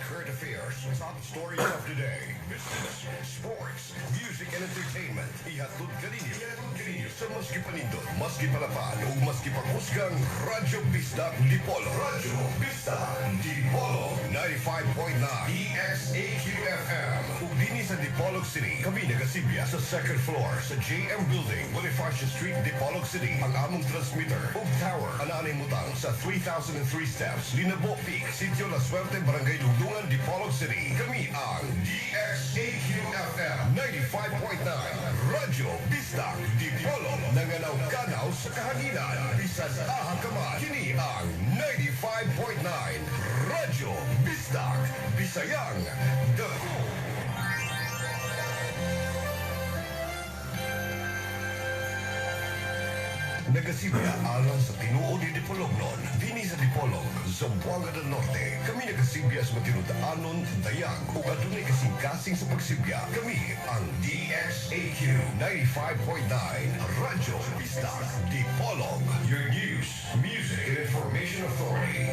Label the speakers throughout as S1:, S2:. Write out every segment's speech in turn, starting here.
S1: current affairs, top stories of the day, business, sports, music and entertainment. Ihatod kaninyo sa maski panindot, maski palapan, o maski paghusgang Radyo Bisdak Dipolo. Radyo Bisdak Dipolo 95.9 EXAQ-FM. Ugdini sa Dipolog City. Kami nagasibya sa second floor sa JM Building, Bonifacio Street, Dipolog City. Ang among transmitter ug tower ananay mutang sa 3003 steps, Linabo Peak, Sitio La Suerte, Barangay Lugdungan, Dipolog City. Kami ang DXAQ-FM 95.9 Radyo Bisdak Dipolo. Nanganaw-kanaw sa kahanginan. Bisan aha ka man. Kini ang 95.9 Radyo Bisdak Bisayang Dako. Nagasibya alang sa tinuod ni Dipolog nun. Dini sa Dipolog, Zamboanga del Norte. Kami nagasibya sa matinudaanon, dayang, o adunay kasing-kasing sa pagsibya. Kami ang DXAQ 95.9 Radyo Bisdak Dipolog. Your news, music, and information authority.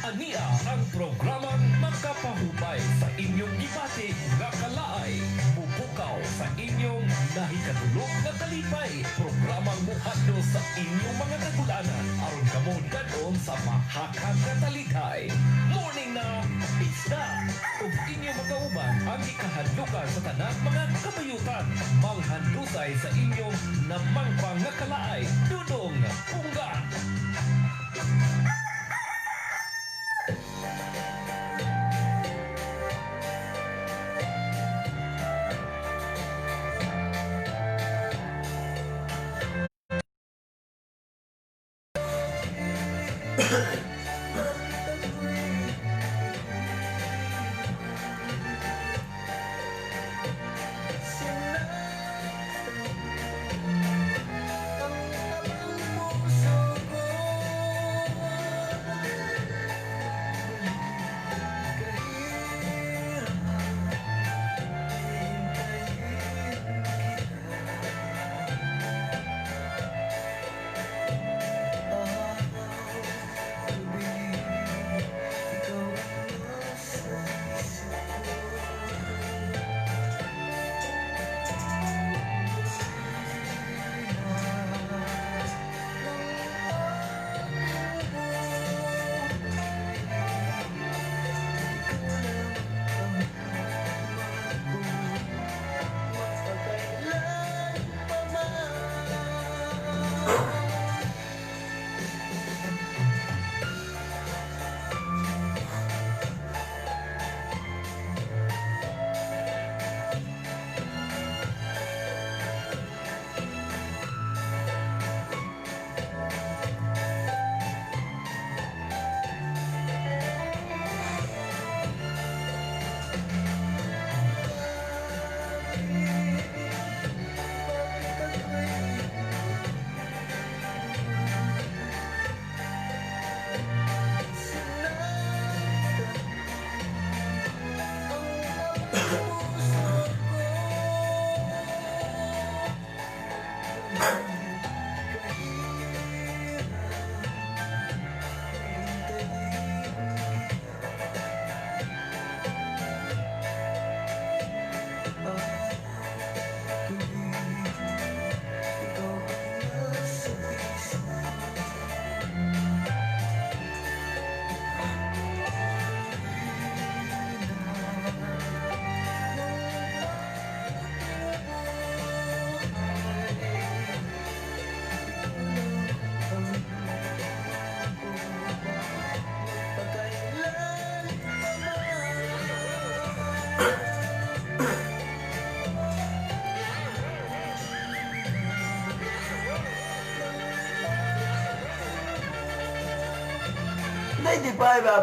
S2: Ania ang programang makapahubay sa inyong gibati nga kalaay, bubukaw sa inyong nahikatulog na kalipay. Programang muhadlo sa inyong mga kagulanan aron kamo dadon sa mahakang katalikay. Morning na Bisdak ug inyong makauban ang ikahadlukan sa tanang mga kabayutan. Manghandusay sa inyong namangpang nga kalaay, Dudong Pungga.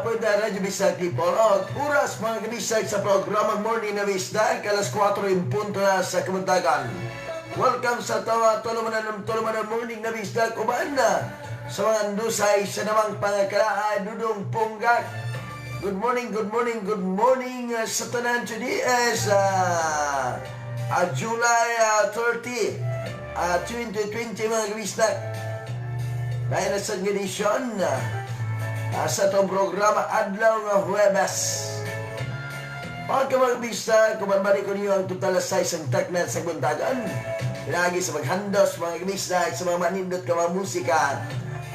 S3: Pwede Radyo Bisdak Dipolog. Oras mga kabisag sa programang Morning na Bisdak, alas 4 in punto na sa kamuntagan. Welcome sa tulumanan Morning na Bisdak. Uban na sa mga andusay sa namang pangakalaan, Dudong Punggak. Good morning sa tanan today as July 30, 2020 mga kabisdak. Dahil na sa edisyon sa itong programa Adlaw nga Huwebes. Mga kabisdak, kumabalik ko niyo ang total size ng taknan sa buntagan. Pinagi sa maghandos mga kabisdak, sa mga manindot ka mga musika.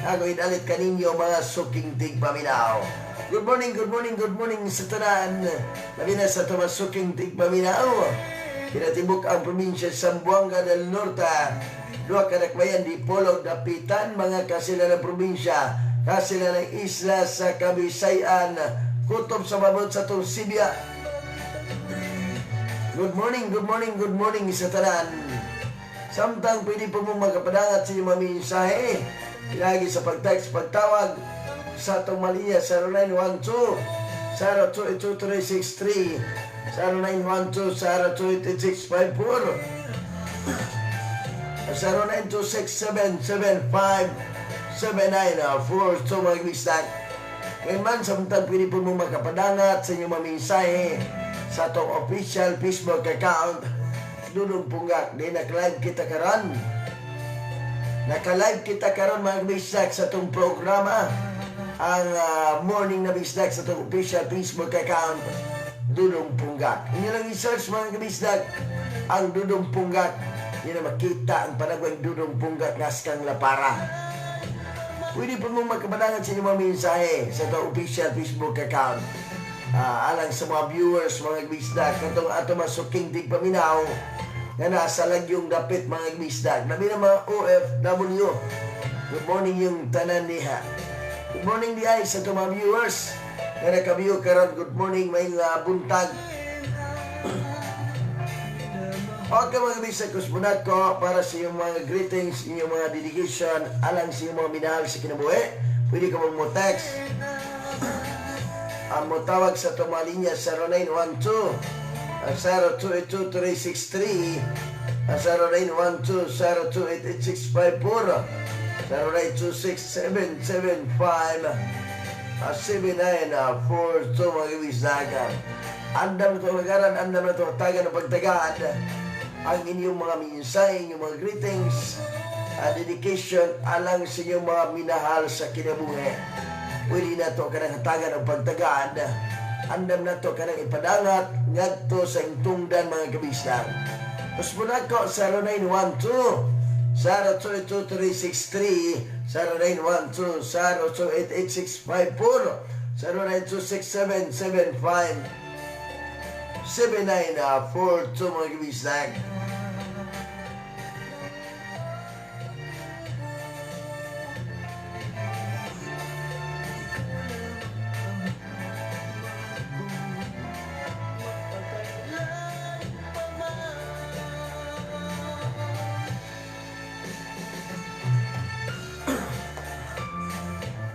S3: Ako inalit kaninyo mga suking tigpaminaw. Good morning sa tanan. Labi na sa tumasuking tigpaminaw. Kinatibuk ang probinsya sa Zamboanga del Norte. Dua kanakbayan di Polo Dapitan, mga kasilan ng probinsya, kasilan ng isla sa Kabisayan, kutob sa mabot sa Sibia. Good morning sa tanan. Samtang pwede po mo magkapadangat sa inyong mensahe. Pinagi sa pag-text, pagtawag sa itong maliya 0912-028363 0912-028654 0926-775-7942 mga kabisdak. Ngayon man, samtang pwede po mo makapadangat sa inyong mensahe sa itong official Facebook account Dudong Punggak. Di naka-live kita karon. Naka-live kita karon mga kabisdak sa itong programa ang Morning na Bisdak sa itong official Facebook account Dudong Punggak. Inyo lang i-search mga kabisdak ang Dudong Punggak. Hindi na makita ang panagwang Dudong Punggak ngaskang lapara. Pwede po mong magkabadangan sa inyong mga mensahe sa itong official Facebook account. Alang sa mga viewers mga kabisdak katong ato masuking tigpaminaw nga nasa lagyong dapit mga kabisdak. Labi na mga OFW. Good morning yung tanan niha. Good morning di ay sa itong mga viewers nga naka-view karon. Good morning may buntag. Okay mga kabisdak, kusmunat ko para sa iyong mga greetings, iyong mga dedication alang sa iyong mga minahal sa kinabuhi. Pwede ka mo text. Ang mo tawag sa itong mga linya 0912-0282-363 0912-0288-654 0926-775-7942 mga kabisdakan. Andam na ito magaran, andam na ito taga ng pagtagad ang inyong mga minsay, inyong mga greetings, dedication alang sa inyong mga minahal sa kinabuhi. Pwede na ito kanang hatagan ng pagtagad. Andam na ito kanang ipadangat ngadto sa intungdan mga kabisdak. Usmuna ko sa 0912-028363 0912-0288-654 0926-775-7942 mga kabisdak.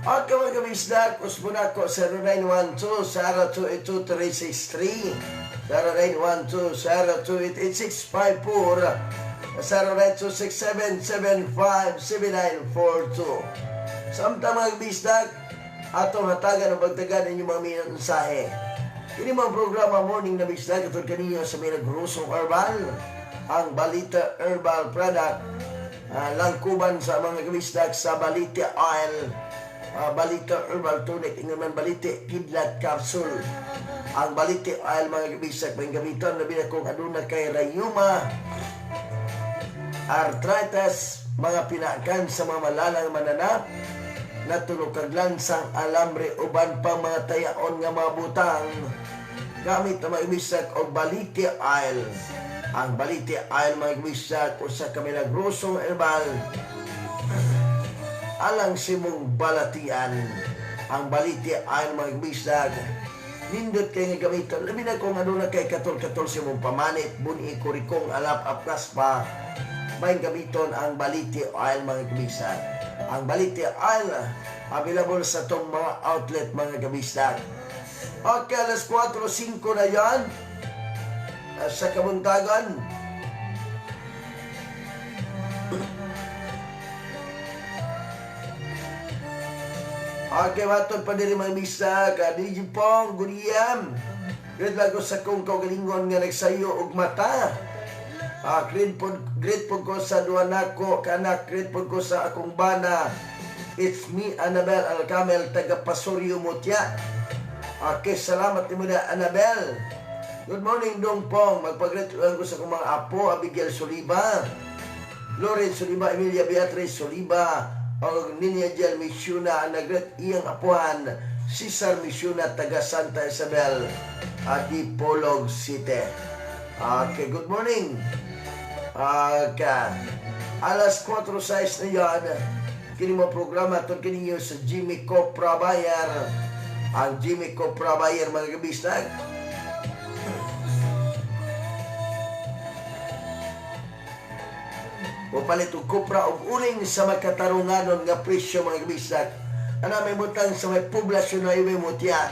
S3: Okay mga kabisdak, usmuna ko sa 0912-0282-363 0912-0288-654 0926-775-7942. Samtang mga kabisdak, atong hatagan ng pagtagan ng inyong mga mensahe. Kini mga programa Morning na Bisdak katulad kanina sa may nagrusong herbal, ang Balita Herbal Product, langkuban sa mga kabisdak sa Balita Oil, Balita Herbal Tonic, ingaman Balita Kidlat Capsule. Ang Balita Oil mga kabisdak, may gamiton na binakong aduna kay rayuma, arthritis, mga pinakan sa mga malalang mananap, natulog kag lansang alambre uban pang mga tayaon nga mga butang. Gamit na mga kabisdak og Balita Oil. Ang Balita Oil mga kabisdak usa ka milagrosong herbal alang simong balatian. Ang Balita Oil mga kabisdak nindot kay nga gamiton labi na kung aduna kay katol-katol simong pamanit buni kurikong alap apras pa may gamiton ang Balita Oil mga kabisdak. Ang Balita Oil available sa tong mga outlet mga kabisdak. Okay, alas 4:05 na yan sa kabuntagan. Okay, matod pa din mga misa ka DJ Pong, Guriyam. Good lang ko sa kong kaugalingon nga nagsayo og mata. Grateful ko sa duwa nako kanak, grateful ko sa akong bana. It's me, Annabel Alcamel, taga Pasorio Mutya. Okay, salamat ni mo na, Annabel. Good morning, Dong Pong. Magpag-grateful ko sa akong mga apo, Abigail Soliba, Lawrence Soliba, Emilia Beatriz Soliba, o Ninya Jel Misyuna, nagret iyang apuhan, Cesar Misyuna, taga Santa Isabel, at Ipolog City. Okay, good morning. Alas 4:06 na yan. Kini mo programa ito kininyo sa Jimmy Copra Bayer. Ang Jimmy Copra Bayer, mga kabistag. O palit og Copra og uling sa magkatarunganon nga presyo, mga kabistag. May butang sa may poblasyon na iwe Mutya,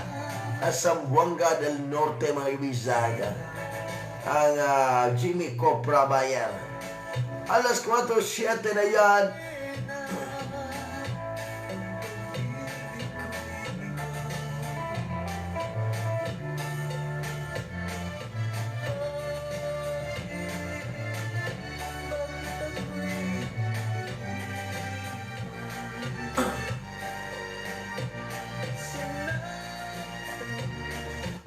S3: Zamboanga del Norte, mga kabistag. Ang Jimmy Copra Bayer. Alas 4:07 na yan.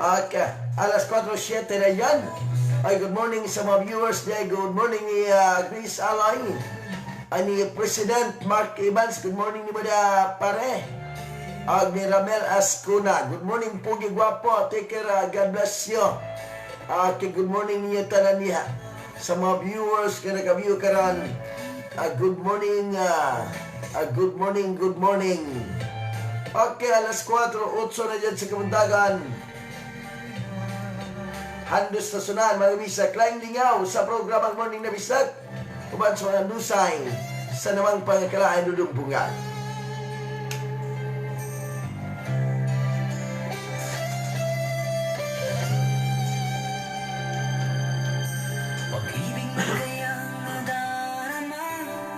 S3: Okay, alas 4:07 na yan. Ay, good morning sa mga viewers niya. Good morning ni Grace Alay. Ni President Mark Evans. Good morning ni Mada Pare. Ni Ramel Ascuna. Good morning, Pugi Guapo. Take care. God bless you. Okay, good morning niya tanan niya. Sa mga viewers ka naka-view karan. Good morning. Good morning, good morning. Okay, alas 4:08 na dyan sa Kamundagan. Handos na sunan, mga bisag, laing lingaw sa programang Morning na Bisag. Uban sa mga nusay sa namang pangakalaan dudong bunga.
S4: Pag-ibig mo kayang nadarama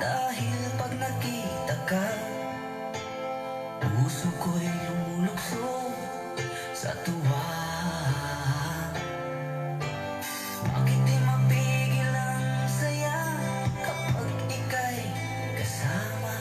S4: dahil pag nakita ka, puso ko'y lumulukso sa tuwa. Bakit di mapigil ang saya kapag ika'y kasama?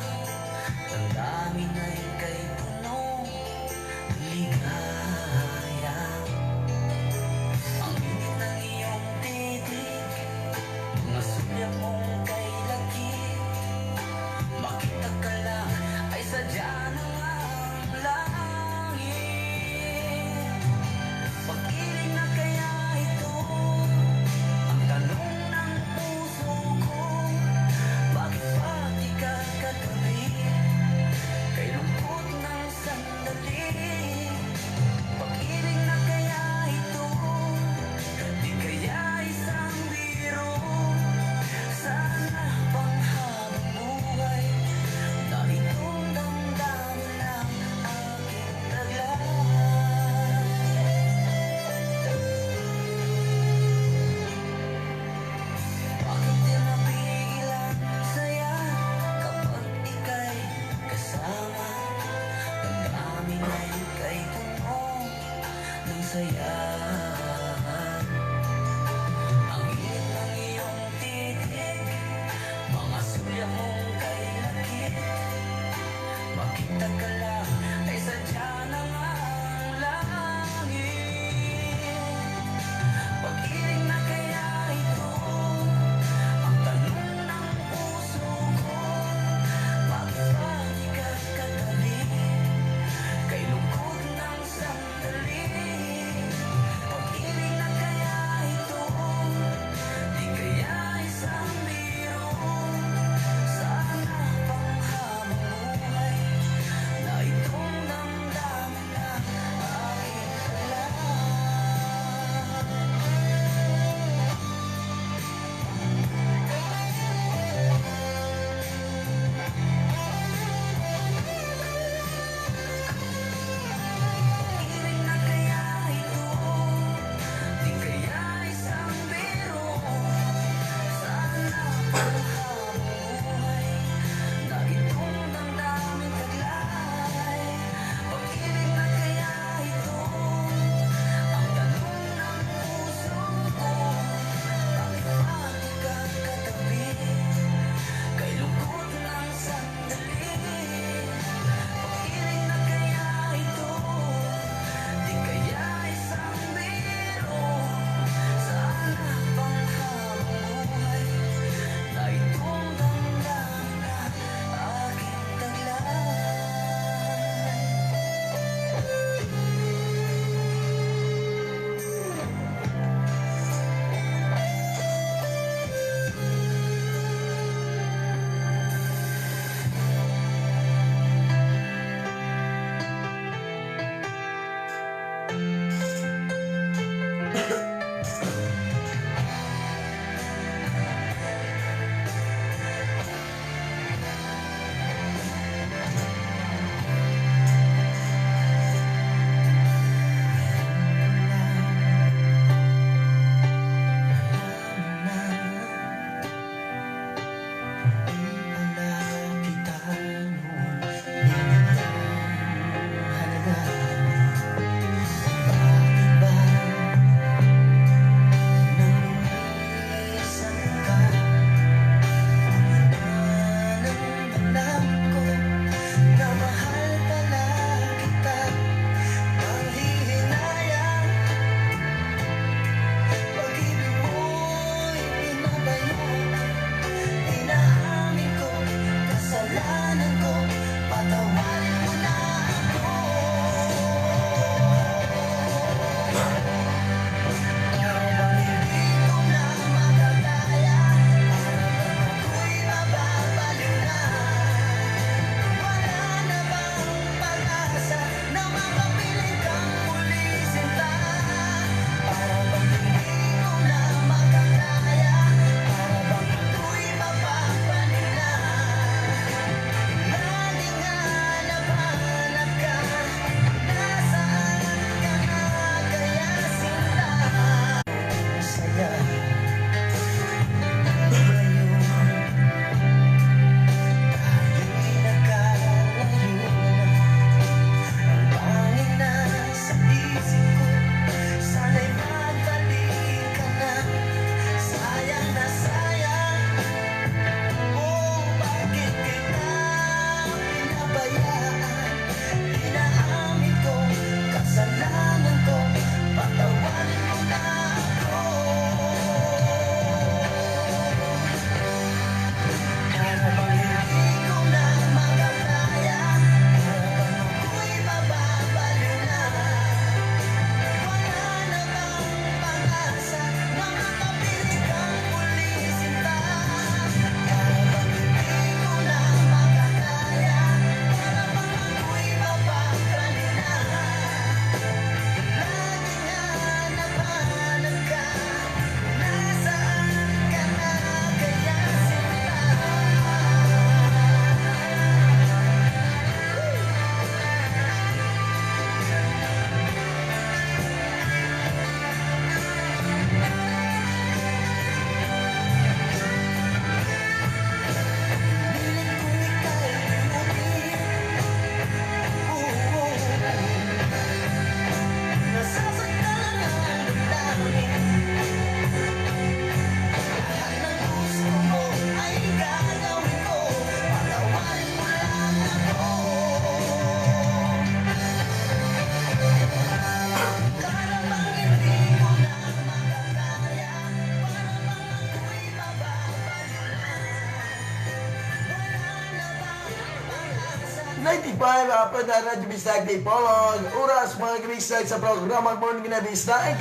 S3: 95 apa na Radyo Bisdag di Polog. Oras mga kabisag sa programa Morning na Bisdag.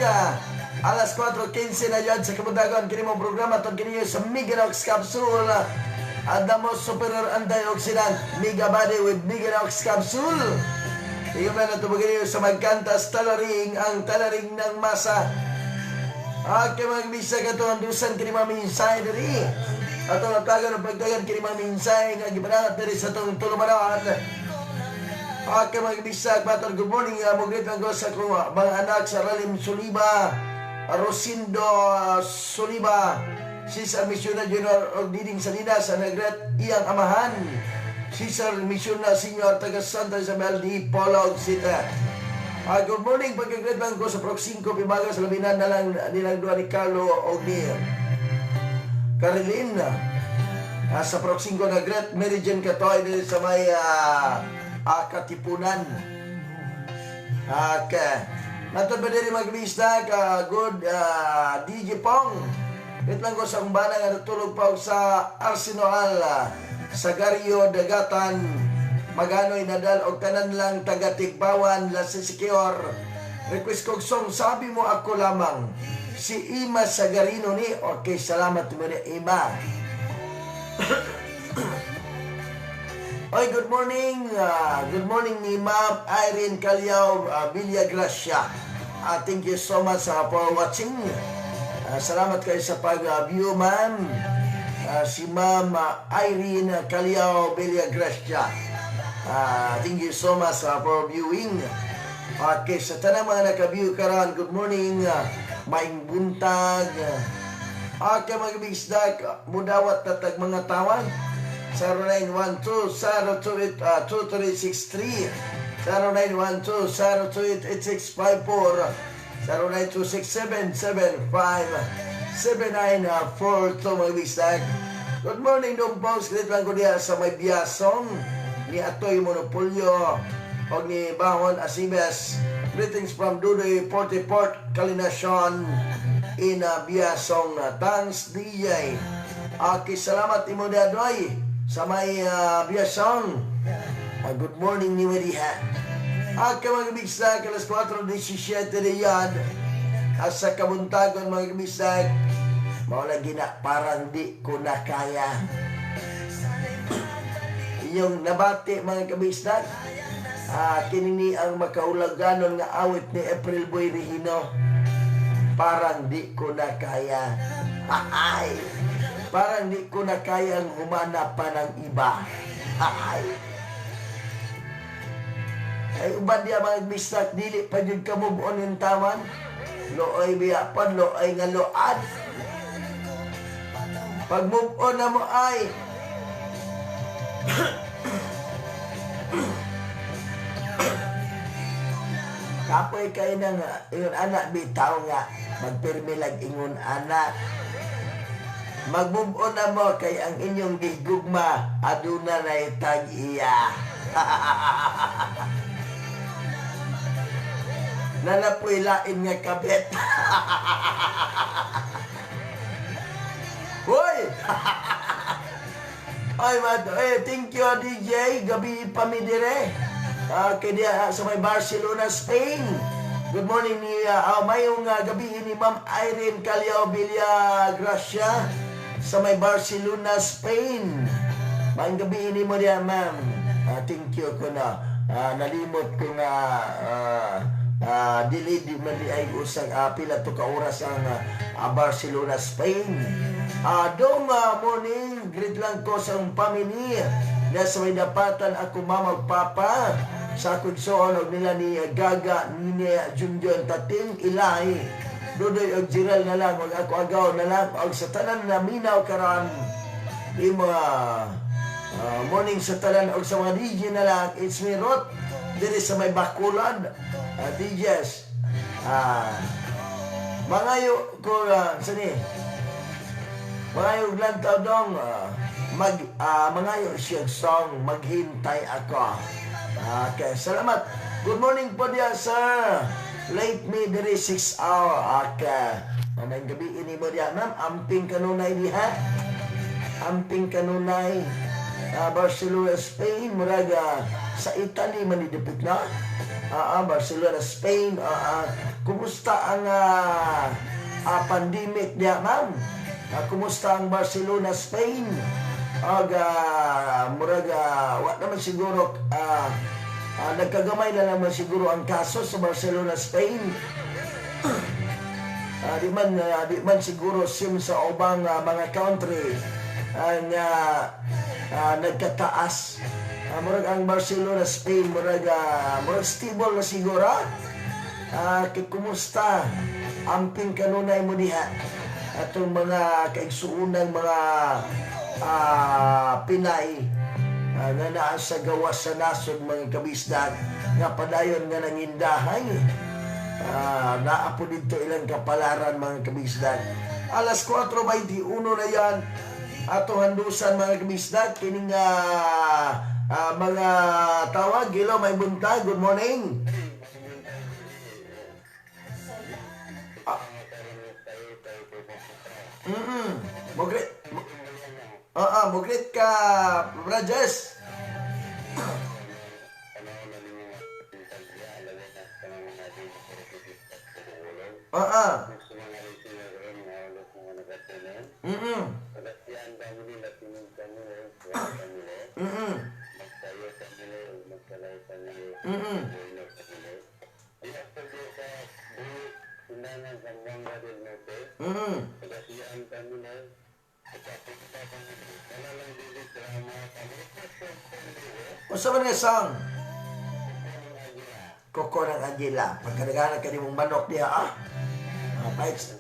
S3: Alas 4:15 na yan sa kamundagan. Kini mong programa itong kiniyo sa Miganox Capsule. Adamo Superior Antioxidant Mega Body with Miganox Capsule. Iyong na ito kiniyo sa Magkantas Talaring, ang talaring ng masa. Kaya mga kabisag ito ang dusan kini mami insidery. Ato natagan ng pagdagan kini mami insay nga gibanat diri sa itong tulumanan. Kaya mga kabisag, Pator, good morning. Mugrit lang ko sa kong mga anak sa Ralim Soliba, Rosindo Soliba, Cesar Misyona Junior o Diding Salinas, sa nagret iyang amahan, Cesar Misyona Senior, taga Santa Isabel di Polog City. Good morning, pagkagret lang ko sa Proc 5, pimaga sa labinan na lang nilang doon ni Carlo o ni Caroline. Sa Proc 5 na Great Meridian Katoy din sa may Katipunan. Natod ba din mag-bisdag, good DJ Pong. Ito lang ko sa kumbana nga natulog pa sa Arsenal, sa Gario, Dagatan, Maganoy, Nadal, o tanan lang taga-Tigbawan, Lasisikior. Request kong song, sabi mo ako lamang. Si Ima Sagarino ni. Okay, salamat mo ni Ima. Oy, good morning. Good morning ni Ma'am Irene Calao Villagracia. Thank you so much for watching. Salamat kayo sa pag-view, ma'am. Si Ma'am Irene Calao Villagracia. Thank you so much for viewing. Okay, sa tanang mga naka-view karon, good morning. Maing buntag. Okay, mga bisdag, mudawat tatag mga tawag. 0912-028-2363 0912-028-8654 0926-775-7942 mga bisdag. Good morning, Dong Paus. Great lang ko diya sa may biyasong ni Atoy Monopolyo o ni Bahon Asibes. Greetings from Dudoy, Port Kalinacion in Biasong. Thanks, DJ. Okay, salamat imo Dadoy sa may Biasong. Good morning ni Mariha. Okay, mga kabisag, alas 4:17 na yan. Sa kabuntagon, mga kabisag, mawala gina, parang di ko na kaya. Yung nabati, mga kabisag, kinini ang makaulaganon nga awit ni April Boy Regino. Parang di ko na kaya. Parang di ko na kayang humanap pa ng iba. Ay uban diya mga bistak, dili pa jud ka move on yung taman. Looy biyapan, looy nga load. Pag move on na mo ay kapoy kayo na nga, ingon anak bitaw nga, magpirmi lag ingon anak. Mag-move on na mo kay ang inyong gigugma, aduna na itag iya. Nanapoy lain nga kabit. Hoy! Ay, thank you, DJ. Gabi pa mi dire. Kaya sa may Barcelona, Spain. Good morning ni mayong gabi ni Ma'am Irene Calao Villagracia sa may Barcelona, Spain. Mayong gabi ni mo diyan, ma'am. Thank you ko na. Nalimot ko nga di mali ay usang pila to ka oras ang Barcelona, Spain. Dong morning, greet lang ko sa pamilya na sa may dapatan ako mamagpapa sa kudsoon og nila ni Gaga ni Junjun Tating Ilay Dudoy og Jiral na lang, og ako agaw na lang og sa tanan na minaw karon di mga morning sa tanan og sa mga DJ na lang. It's me Rot diri sa may Bacolod. DJs mangayo ko sani mangayo lang taw dong mangayo siya song maghintay ako. Okay, salamat. Good morning po diya sir. Late me diri 6 hour. Okay, manang gabi ini mo diya ma'am, amping kanunay diha, amping kanunay. Barcelona, Spain, muraga sa Italy manidipit na. Barcelona, Spain. Kumusta ang pandemic diya, ma'am? Kumusta ang Barcelona, Spain? Muraga, wala naman siguro, nagkagamay na naman siguro ang kaso sa Barcelona, Spain. Di man siguro sim sa ubang mga country ang nagkataas. Murag ang Barcelona, Spain, murag stable na siguro. Kumusta amping kanunay mo diha atong mga kaigsuunang mga Pinay nga naa sa gawas sa nasod mga kabisdag nga padayon nga nangindahay. Naapo dito ilang kapalaran mga kabisdag. Alas 4:21 na yan atong handusan mga kabisdag. Kining mga tawag. Hello, may buntag. Good morning. Mugrit ka, Rajes. Usa man nga song? Koko ng Angela. Pagkadaganan ka mong manok niya, bites.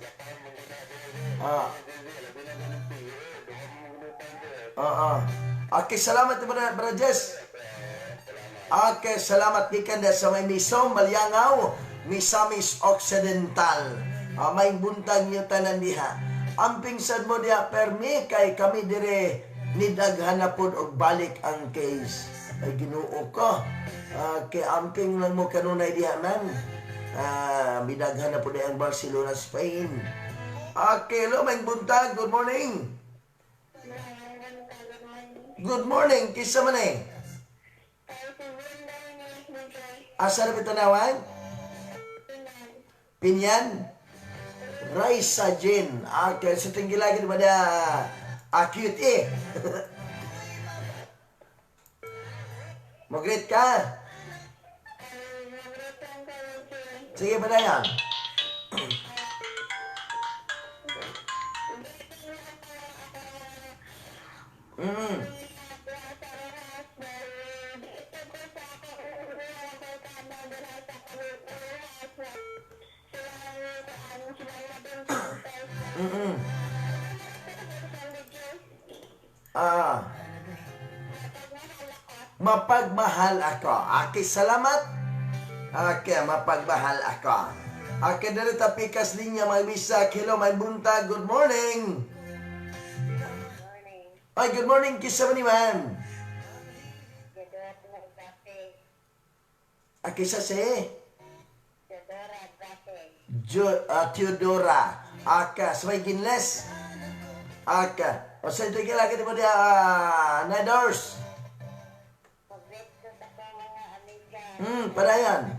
S3: Okay, salamat naman, Brother Jess. Okay, salamat gikan na sa may Misom, Malyangaw, Misamis Occidental. May buntag niyo tanan diha. Amping sad mo diha, permi, kay kami dire nidaghan na po og balik ang case. Ay Ginoo ko. Kay amping lang mo kanunay diha man. Midaghan na po diha ang Barcelona, Spain. Okay, hello, may buntag. Good morning. Good morning. Kisa man eh. Asa na bitanawan? Pinyan? Raisa Jin. Okay, sa tinggi lagi ba na cute eh. Mag-greet ka. Sige ba na yan? Mapagmahal ako. Okay, salamat. Okay, mapagmahal ako. Okay, dali tapikas linya may bisak. Hello, may buntag. Good morning. Ay, good morning. Kisa man ni man. Kisa si? Teodora. Aka, sabay ginles. Aka. O sa ito lagi di ba dia Nadors? Padayan.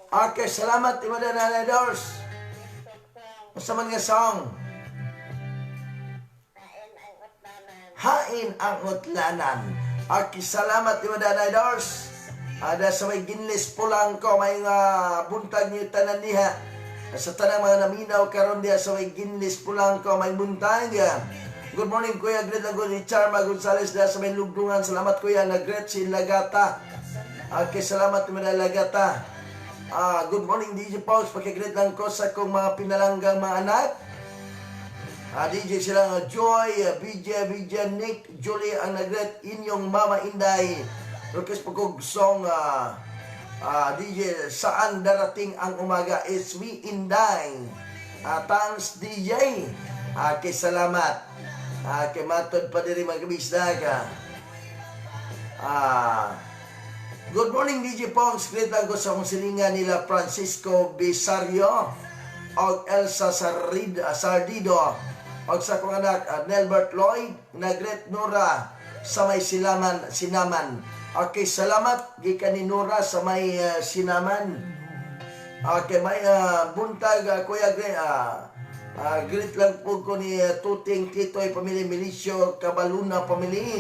S3: Okay, salamat Imada Nanay Dors. Usa man nga song? Hain ang utlanan. Okay, salamat Imada Nanay Dors. Ada sa may ginlis pulang ko may buntag niyo tanan diha. Sa tanang mga naminaw karon diha sa may ginlis pulang ko may buntag. good morning Kuya, greet lang ko ni Charma Gonzales dahil sa may lugdungan. Salamat Kuya, nag-greet si Lagata. Okay, salamat ni Lagata. Good morning DJ Paus, pakigreet lang ko sa kong mga pinalanggang mga anak. DJ silang Joy, BJ, Nick, Julie ang nag-greet. Inyong Mama Inday. Request po kong song DJ, saan darating ang umaga? It's me Inday. Thanks DJ. Okay, salamat. Kay matod pa diri mga kabisdag. Good morning DJ Pongs. Greet lang ko sa silingan nila Francisco Bisario o Elsa Sardido o sa kong anak Nelbert Lloyd. Nagreet Nora sa may sinaman. Okay, salamat gikan ni Nora sa may sinaman. Okay, may buntag Kuya greet lang po ko ni Tuting Titoy Pamili Milicio Cabaluna Pamili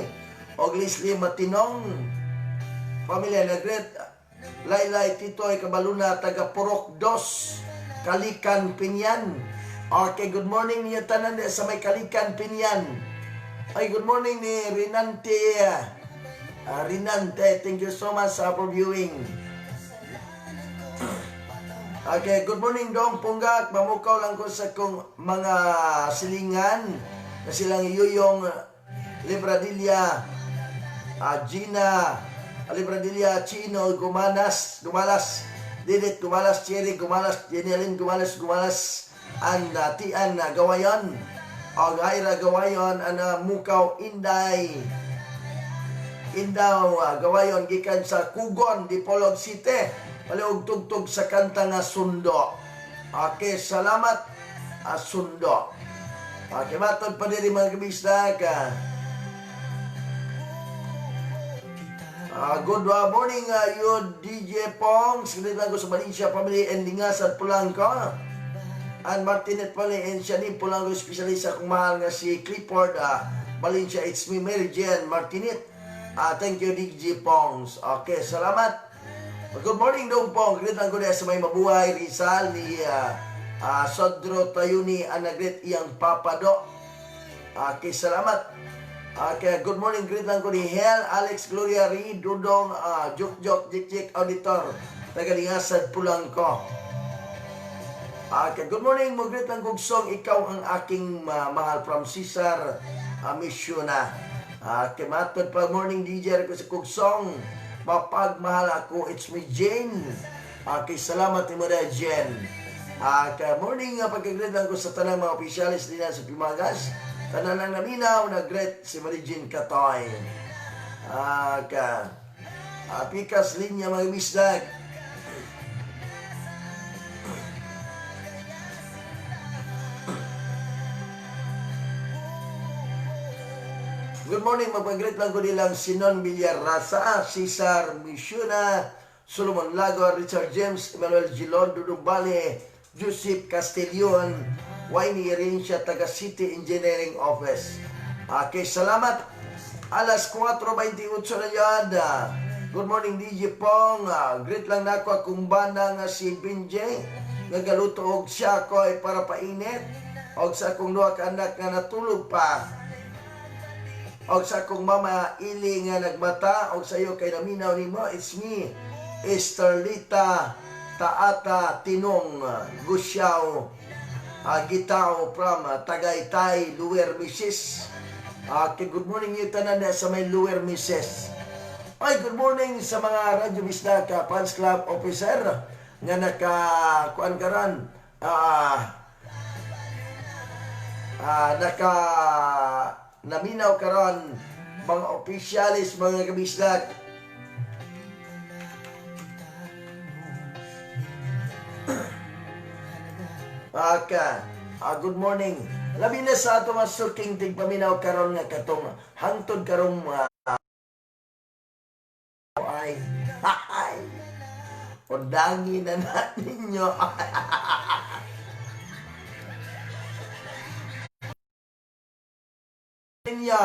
S3: o Leslie Matinong pamilya nagret. Laylay Titoy Cabaluna taga Purok 2 Kalikan Pinyan. Okay, good morning niya tanan sa may Kalikan Pinyan. Ay, good morning ni Rinante. Rinante, thank you so much for viewing. Okay, good morning Dong Punggak. Mamukaw lang ko sa kong mga silingan na silang Yuyong Libradilla, Gina Libradilla, Chino Gumalas, Didit Gumalas, Cherry Gumalas, Jenelyn Gumalas, and Tian Gawayon, o Gaira Gawayon, and Mukaw Inday, Gawayon, gikan sa Kugon, Dipolog City, paliog tugtog sa kanta nga Sundo. Okay, salamat, Sundo. Okay, matod pa diri mga kabisda ka. Good morning, you DJ Pongs. Ganit lang ko sa Valencia family and Lingas at Pulangko. And Martinet Pali and Shani Pulangko, specialist sa kumahal nga si Clifford Valencia. It's me, Mary Jane Martinet. Thank you, DJ Pongs. Okay, salamat. Good morning, Dong Pong. Ganit lang ko sa may mabuhay Rizal ni Sodro Tayuni Anagret iyang Papado. Okay, salamat. Okay, good morning, greet lang ko ni Hel, Alex, Gloria, Reed, Dudong, Jok, Jik, Auditor, Tagalingasad, Pulangko. Okay, good morning, greet lang kong song, ikaw ang aking mahal from Cesar Misyona. Okay, matod pa, morning DJ, ko sa kong song, mapagmahal ako, it's me, Jane. Okay, salamat ni Mada Jen. Okay, morning, pagkagreet lang ko sa tanang mga opisyalis din sa Pimagas. Tanan ang naminaw, nag-greet si Mary Jean Katoy. Pikas linya mga bisdag. Good morning, magpag-greet lang ko nilang Sinon Villarraza, Cesar Misyona, Solomon Lago, Richard James, Emmanuel Gilon, Dudong Bale, Joseph Castellon, Wayne Irinsya, taga City Engineering Office. Okay, salamat. Alas 4:28 na yan. Good morning, DJ Pong. Greet lang na ako akong banda nga si Binjay. Nagaluto og siya ko ay para painit. Og sa akong duha ka anak nga natulog pa. Og sa akong mama Ili nga nagmata. Og sa iyo kay naminaw ni mo, it's me, Esterlita Taata Tinong Gusyaw. Gitao from Tagaytay, Lower Misis. Good morning yung tanan sa may Lower Misis. Ay, good morning sa mga Radyo Bisda ka Fans Club Officer nga naka-kuan karan naminaw karon mga opisyalis, mga kabisdak. Good morning. Labi na sa ato mga suking tigpaminaw karon nga katong hangtod karong ay Udangi na ninyo. Ninyo.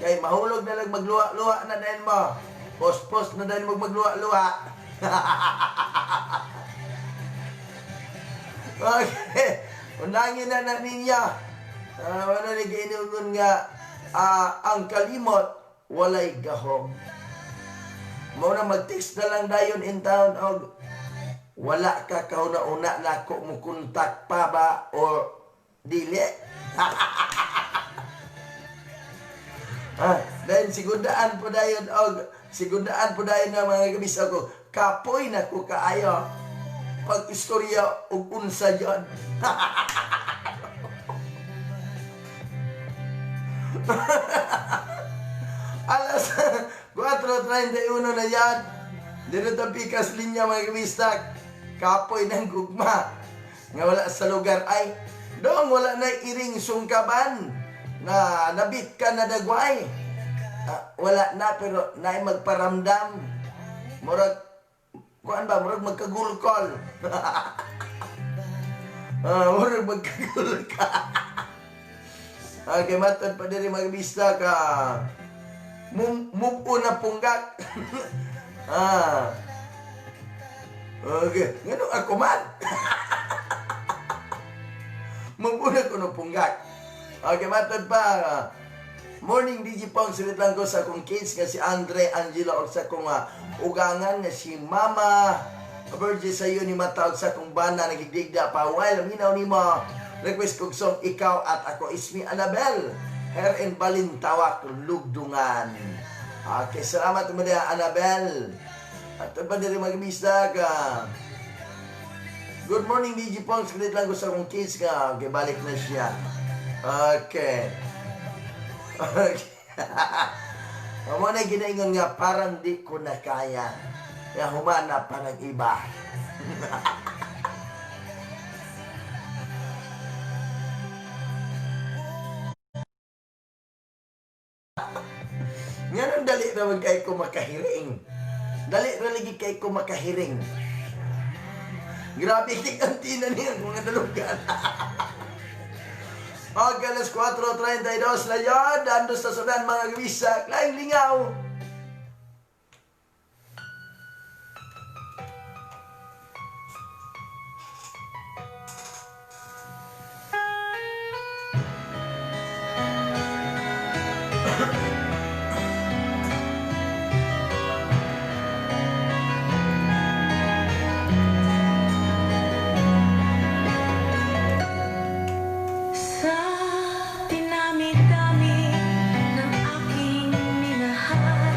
S3: Kay mahulog na lang magluwa-luwa na din mo. Post-post na din magluwa-luwa. Okay. Undangin na ninyo. Ano na giinungon nga ang kalimot walay gahom. Mao na mag-text na lang dayon in town og wala ka kauna-una na ko mo kontak pa ba or dili. Dahil sigundaan po dayon nga mga kabisa ko, kapoy na ko kaayo pag istorya og unsa yon. Alas 4:31 na yan. Dito ta pikas linya mga kabisa, kapoy ng gugma nga wala sa lugar ay doon wala na iring sungkaban na nabit ka na dagway. Wala na pero naay magparamdam. Murag kuan ba murag magkagulkol. Murag magkagulka. Okay, matod pa diri magbista ka. Mupo na punggak. Okay, ngano ako man. Mupo na ko no punggak. Okay, matod pa. Morning, DJ Pong. Sulit lang ko sa akong kids nga si Andre, Angela, o sa akong ugangan nga si Mama. Virgin sa iyo ni matawag sa akong bana, nagigdigda pa. While minaw ni mo, request kong song Ikaw at Ako. Ismi Annabel. Hair and Balintawak, Lugdungan. Okay, salamat mo na, Annabel. At pa din mag-bisda ka. Good morning, DJ Pong. Sulit lang ko sa akong kids nga. Okay, balik na siya. Okay. Amo na ginaingon nga parang di ko na kaya. Kaya humana pa ng iba. Ngayon dali naman kay ko makahiring. Dali na lagi kay ko makahiring. Grabe kikantina niya mga dalugan. Okay, alas 4:32 na yun. Dando sa sudan mga gawisa. Klaing lingaw.
S4: Sa dinami-dami ng aking minahal,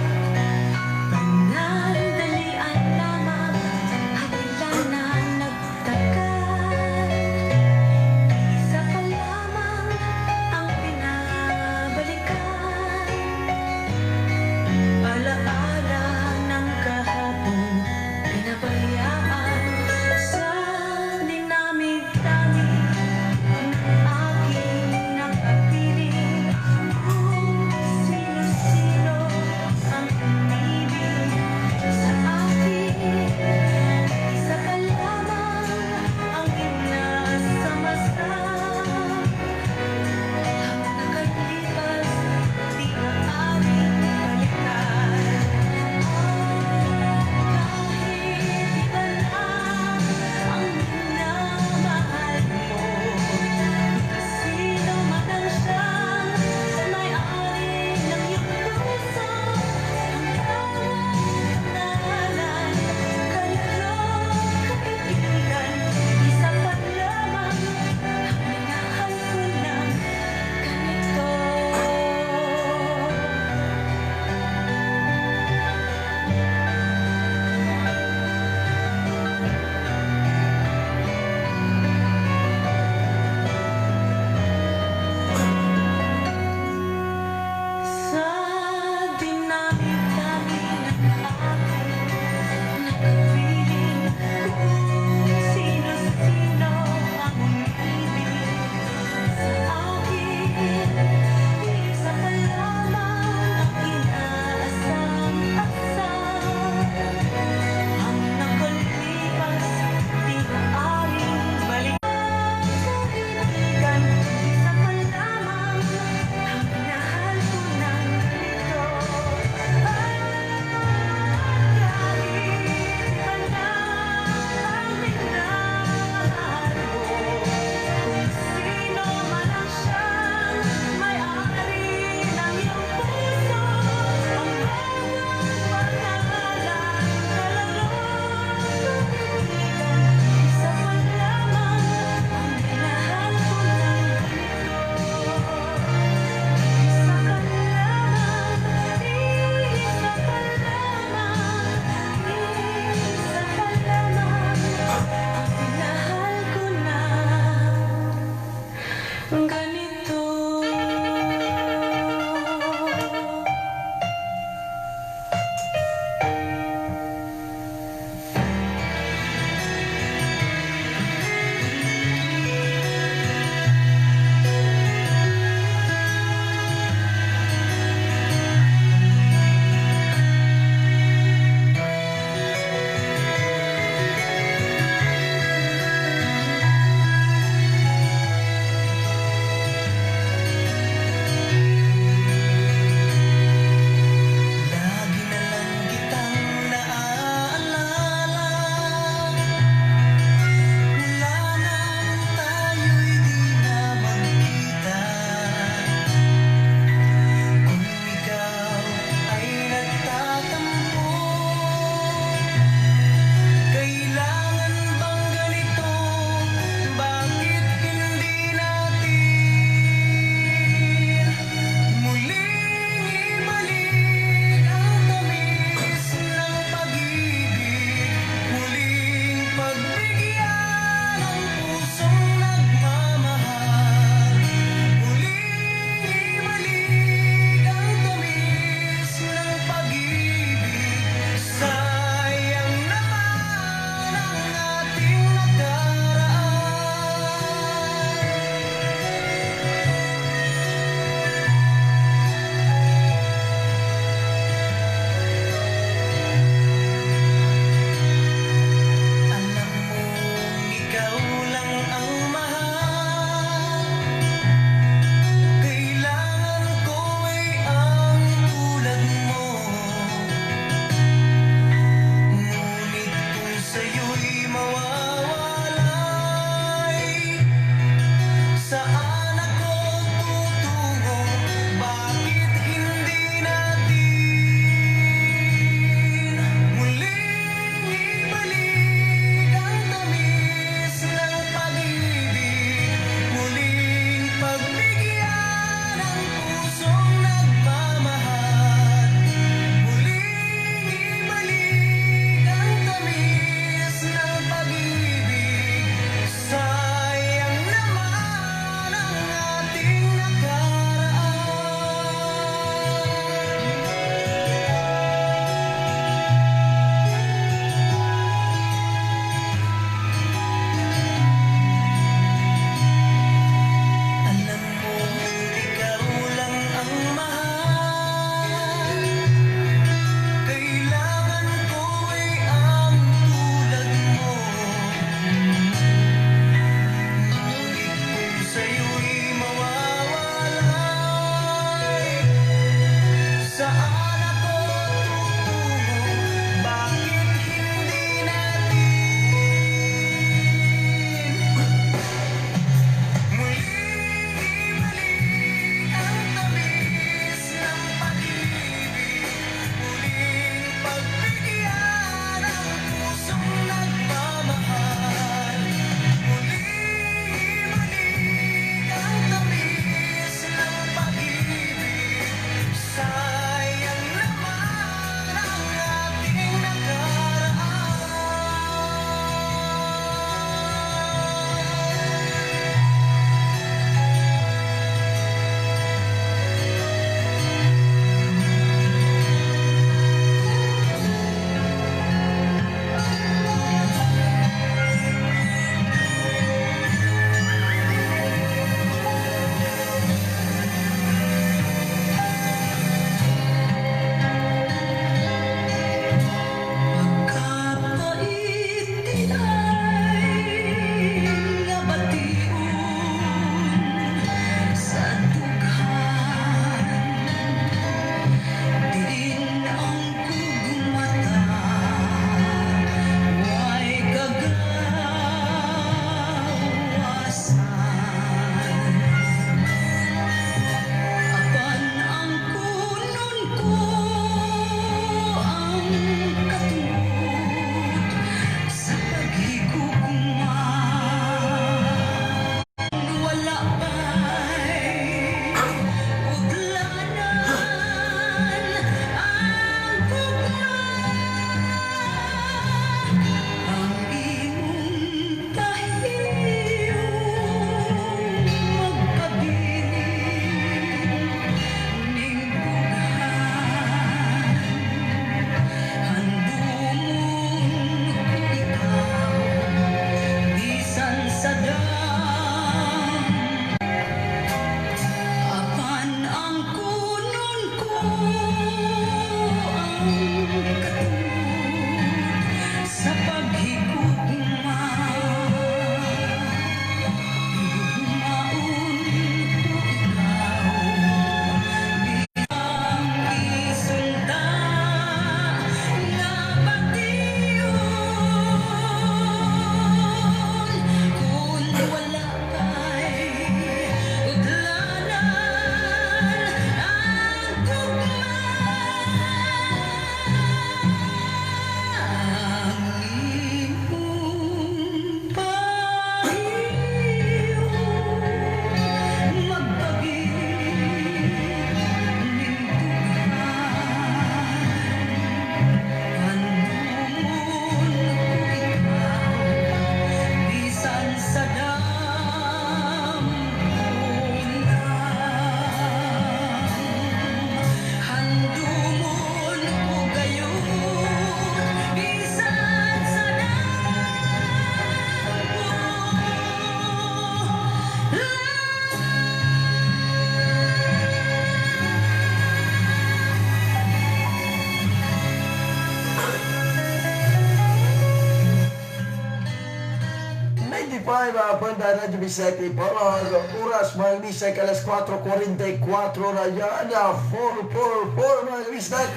S3: Ay, mga punta na dyan sa Tipolog. Oras, mga bisay, alas 4:44 na yan. 4:44, mga bisay.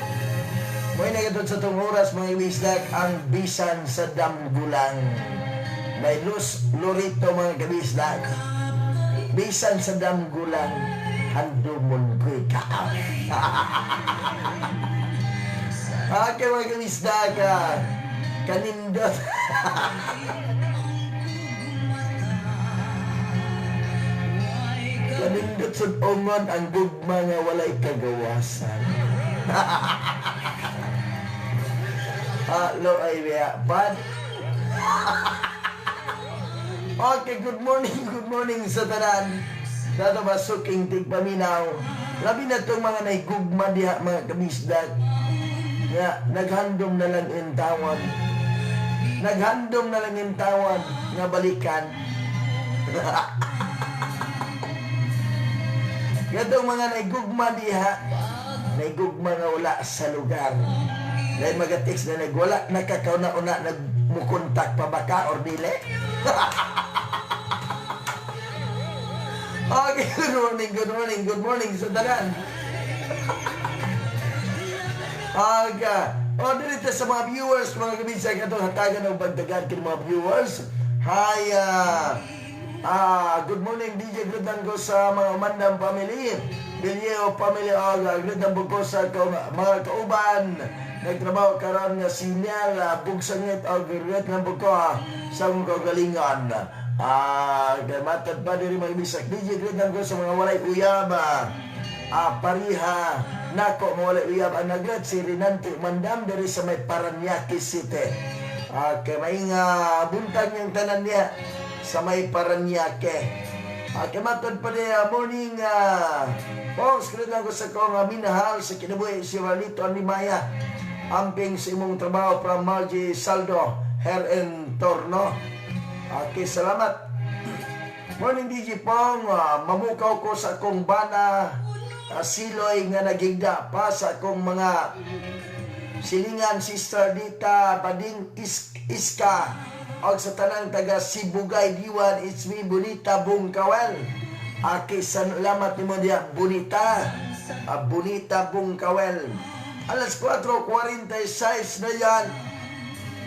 S3: May nagatod sa itong oras, mga bisay, ang bisan sa damgulang. May Lorito, mga kabisay. Bisan sa damgulang, handumon ko'y kakao. Okay, mga kabisay, kanindot. Kanindot sa umon ang gugma nga walay kagawasan. Hello, ay biya. Bad. Okay, good morning sa tanan. Dato masuking tigpaminaw. Labi na itong mga naigugma diha, mga kabisdag. Nga, naghandom na lang intawan. Naghandom na lang intawan nga balikan. Gatong mga naigugma diha, naigugma nga wala sa lugar. Dahil mag-text na nagwala, nakakauna-una, nagmukontak pa ba ka or dili? Okay, good morning sa tanan. Okay. O, dito sa mga viewers, mga kabisay, itong hatagan ng bagdagan ng mga viewers. Hi, good morning, DJ Gridang ko sa mga Mandam family. Bilyeo family, Gridang ko sa mga kauban. Nagtrabaho karon nga sinyal, bugsangit, Gridang ko sa mga kagalingan. Matad pa diri mga bisak. DJ Gridang ko sa mga walay uyab. Pariha, nako mga walay uyab. Ang nagrat si Rinante Mandam diri sa may Paranaque City. Kaya may nga buntag niyang tanan niya sa may Paranaque. Matad pa diri morning. Pons, Gridang ko sa kong minahal sa kinabuhi si Walito Animaya. Amping sa imong trabaho from Margie Saldo, Hair and Torno. Okay, salamat. Morning DJ Pong, mamukaw ko sa akong bana, siloy nga nagigda pa sa akong mga silingan, Sister Dita, Bading Iska, o sa tanang taga Sibugay Diwan, it's me, Bonita Bungkawel. Okay, salamat ni mo diya, Bonita, Bonita Bungkawel. Alas 4:46 na yan.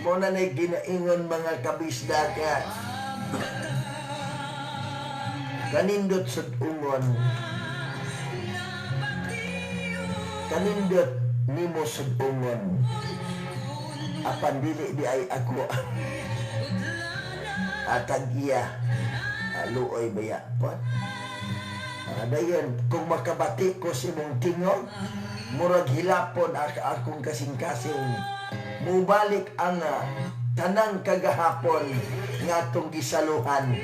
S3: Muna na ginaingon mga kabisdaka. Kanindot sa ungon. Kanindot nimo sa ungon. Apan dili di ay ako. Atag iya. Luoy baya po. Dayon, kung makabati ko si mong tingog, murag hilapon akong kasing-kasing. Mubalik ang tanang kagahapon nga itong gisaluhan.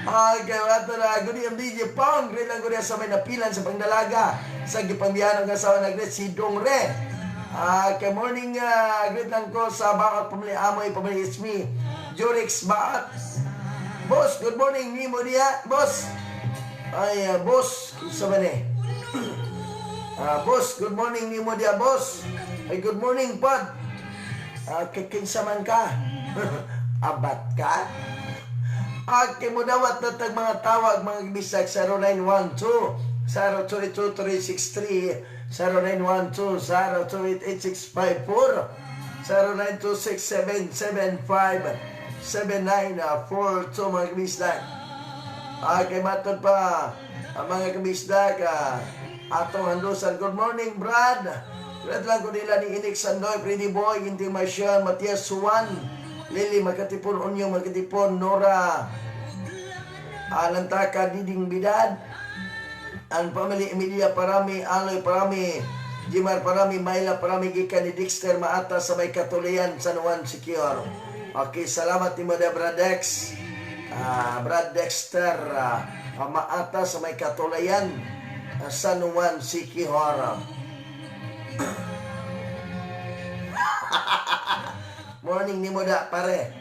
S3: Okay, wato na. Good evening, DJ Pong. Great lang ko sa may napilan sa pangdalaga. Sa gipangbiyanan ng asawa na great si Dongre. Okay, morning. Great lang ko sa Baat Pamili Amoy, Pamili Ismi. Jorix Baat. Boss, good morning. Nimo niya, boss. Ay, boss. Sa mani. Boss, good morning ni mo dia, boss. Ay, good morning, pod. Kikinsaman ka. Abat ka. Kimudawat na tag mga tawag, mga bisag, 0912 022-363 0912 0288654 0926-775-7942 mga kabisdag. Kay matod pa ang mga kabisdag, atong handusan. Good morning, Brad. Brad lang ko nila ni Inik Sandoy, Pretty Boy, Inti Marcial, Matias Suwan, Lily Magkatipon, Unyo Magkatipon, Nora Alantaka, Diding Bidad, ang family Emilia Parami, Aloy Parami, Jimar Parami, Mayla Parami, gikan ni Dexter Maata sa may Katulian, San Juan Secure. Okay, salamat ni Mada Bradex, Brad Dexter Maata sa may Katulian, San Juan Secure. Morning ni Moda, pare.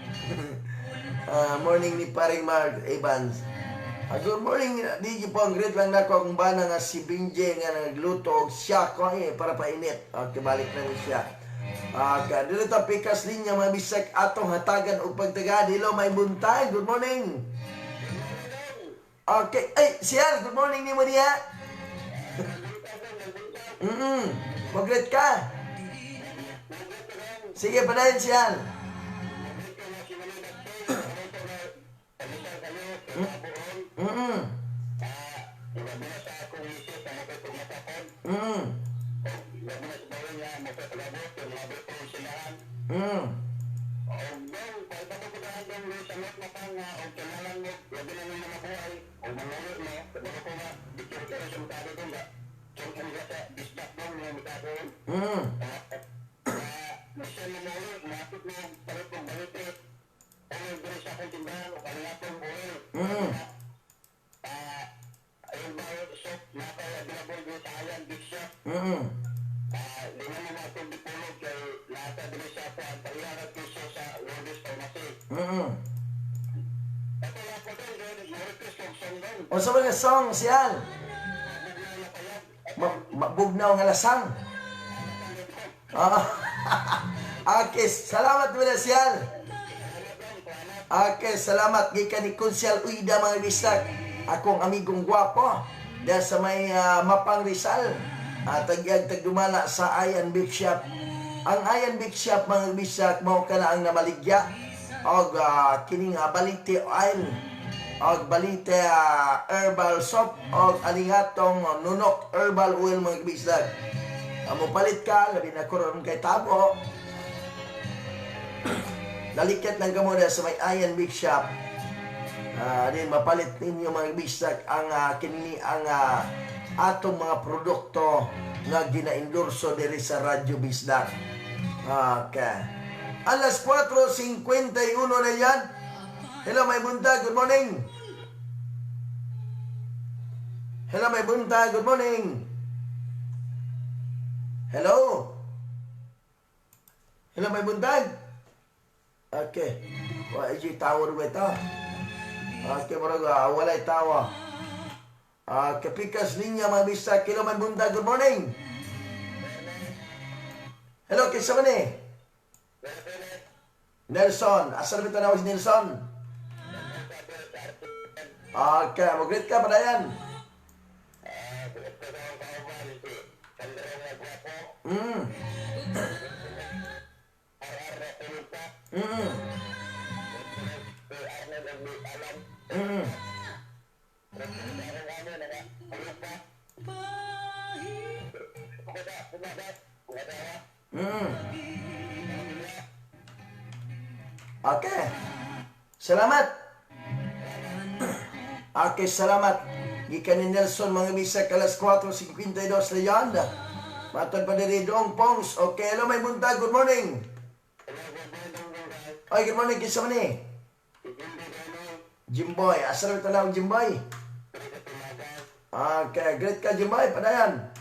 S3: Morning ni paring Mark Evans. Good morning, DJ Pong. Great lang na ko kung ba na nga si Binje nga nagluto og siya ko para painit. Okay, balik na ni siya. Dito ta pikas linya mga bisag atong hatagan og pagtagad. Hello, may buntag. Good morning. Okay. Ay, Sial, good morning ni mo niya. Mag-greet ka. Sige, padayon Sial. O sa mga song, Sial? Bugnaw nga lasang. Okay, salamat mo na, Sial. Okay, salamat. Gikan ni Konsyal Uida mga bisag. Akong amigong gwapo. Dahil sa may Mapang Rizal. Tagdumala sa Ayan Big Shop. Ang Ayan Big Shop mga bisag, mao ka na ang namaligya. Og kining balite oil. Og balite herbal soap. Og alingatong nunok herbal oil mga bisag. Amo palit ka, labi na koron kay tabo. Nalikat lang ka muna sa may Ayan Big Shop. Din mapalit ninyo mga bisag ang kinini ang atong mga produkto nga gina-endorso diri sa Radyo Bisdak. Okay. Alas 4:51 na yan. Hello, may bunta. Good morning. Hello, may bunta. Good morning. Hello. Hello, may buntag. Okay. Wa iji tower ba ito? Okay, maraga. Walay tawa. Kapikas linya mga bisa. Hello, may buntag. Good morning. Hello, kisa man eh? Nelson. Asal bita na si Nelson? Okay, mag-greet ka pa na yan. Okay. Salamat. Okay, salamat. Gikan ni Nelson mga bisag alas 4:52 na yan. Matag pa diri doong Pongs. Okay, hello, may buntag. Good morning. Ay, good morning. Kisa man eh? Jimboy. Asal ito lang, Jimboy? Okay, great ka, Jimboy. Padayan.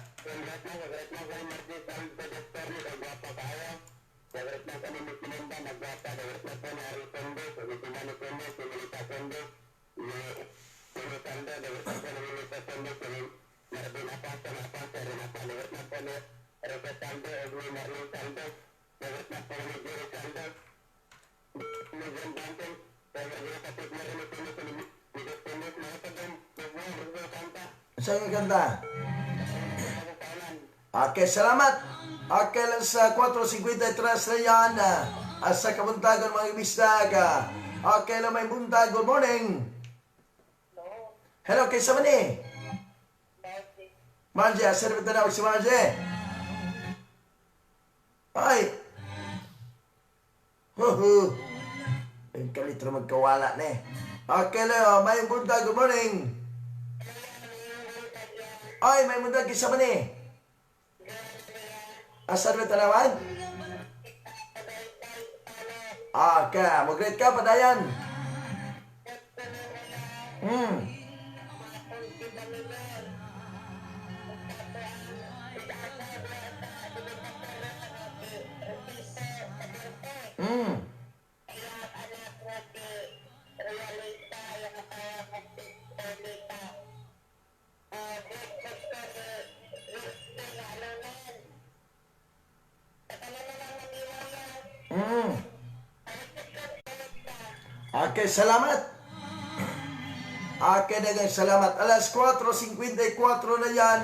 S3: Saan yung ganda? Okay, salamat. Okay, lang sa 4:53 na yan. Sa kabuntagan mga ibisdag. Okay, lang may buntag. Good morning. Hello, kaysa man eh? Margie, asal ba tanawag si Margie? Ay! Huhu! Ay, kalitro magkawala na eh. Okay, lang, may buntag. Good morning. Ay, may buntag. Kaysa man eh? Asal ba tanawag? Okay, mag-greet ka, padayan. Okay, salamat. Okay, dagang salamat. Alas 4:54 na yan.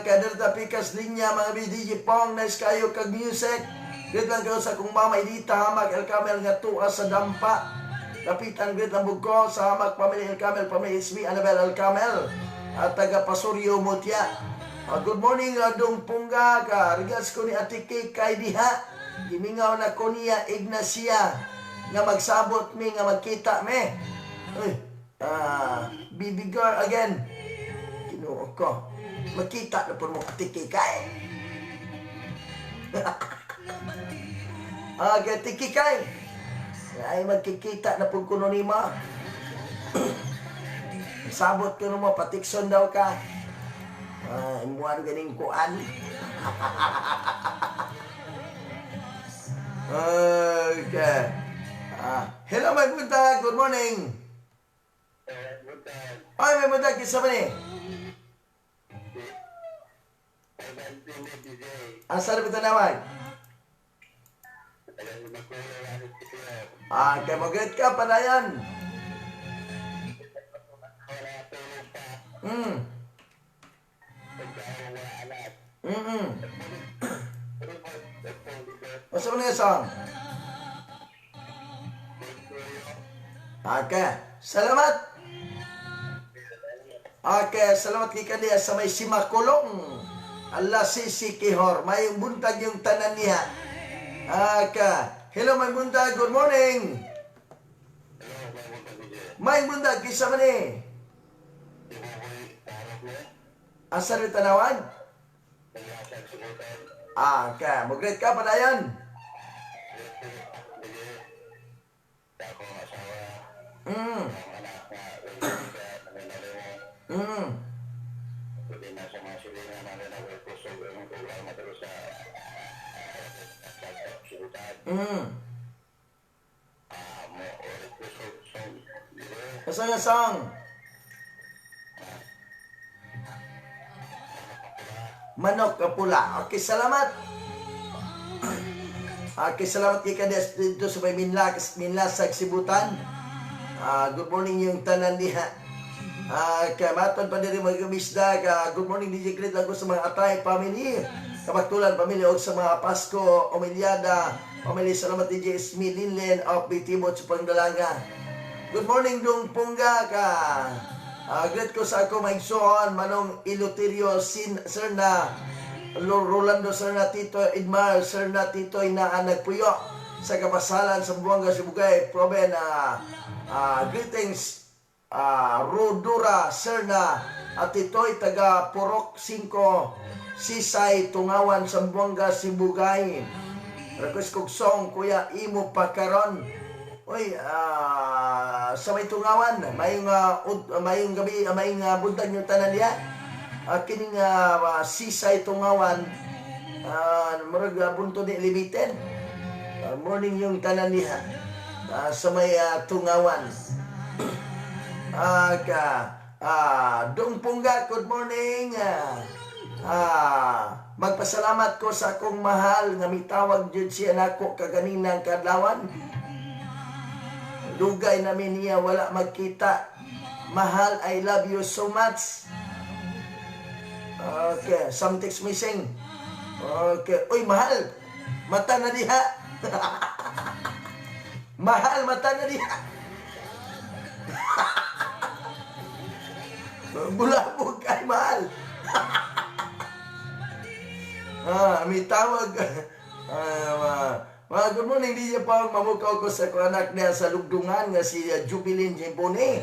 S3: Kaderta pikas linya mga DJ Pong, nice kayo kag music. Great lang kayo sa kong mama Edita Hamak El Camel nga tuwa sa dampa. Kapitan great lang bugko sa Hamak Pamilya El Camel, Pamilya Ismi Annabel El Camel at taga Pasuryo Mutya. Good morning Dong Pungga ka. Regards ko ni Ate Kay kay diha. Gimingaw na ko niya Ignacia nga magsabot mi nga magkita mi. Baby girl again. Kinuo ko. Magkita na po mo Ate Kay kay. Ate Kay kay. Ay magkikita na po kuno ni ma. Sabot ko mo patikson daw ka. Imuan ganing kuan. Okay. Hello, my buntag. Good morning. Ay, may buntag. Kisa ba ni? Asa na bitanawan? Kaya mag-get ka, panayan. Masa mo na yung song? Okay. Salamat. Okay. Salamat kay kandiya sa may simakulong. Allah sisi kihor. May buntag yung tanan niya. Okay. Hello, may buntag. Good morning. May buntag. Kisa man eh. Asa rin tanawan? Okay. Mag-great ka, padayan. Asa nga song? Manok kapula. Okay, salamat. Okay, salamat kay Kades dito sa may Minlasag, Sibutan. Good morning yung tanan niya. Kamaton pa diri mga kamisda. Good morning DJ Great lang ko sa mga Atay family. Kabaktulan pamilya o sa mga Pasko, Omilyada, pamilya salamat DJ Esmi Linlen of Bitibot sa Pangdalanga. Good morning Dong Pungga ka. Great ko sa ako maigsoon Manong Iloterio Sir na Rolando Sir na Tito Edmar Sir na Tito Inaan Nagpuyo sa kapasalan sa Buanga Sibugay Proven. Greetings Rodura Sir na at ito'y taga Purok 5 Sisay Tungawan sa Buanga Sibugay. Request kong song Kuya Imo Pakaron. Uy, sa may Tungawan, mayong gabi, mayong buntag yung tanan niya. Kining Sisay Tungawan, marag bunto ni Limited. Morning yung tanan niya. Sa may Tungawan. Dong Pungga, good morning. Magpasalamat ko sa akong mahal nga mitawag jud siya nako kaganinang kadlawan. Lugay namin niya wala magkita. Mahal, I love you so much. Okay, something's missing. Okay, uy mahal, mata na diha. Mahal, mata na diha. Bulabog kay mahal. May tawag. Good morning, DJ Pong. Mamukaw ko sa anak niya sa lugdungan nga si Jubilin Jimbone.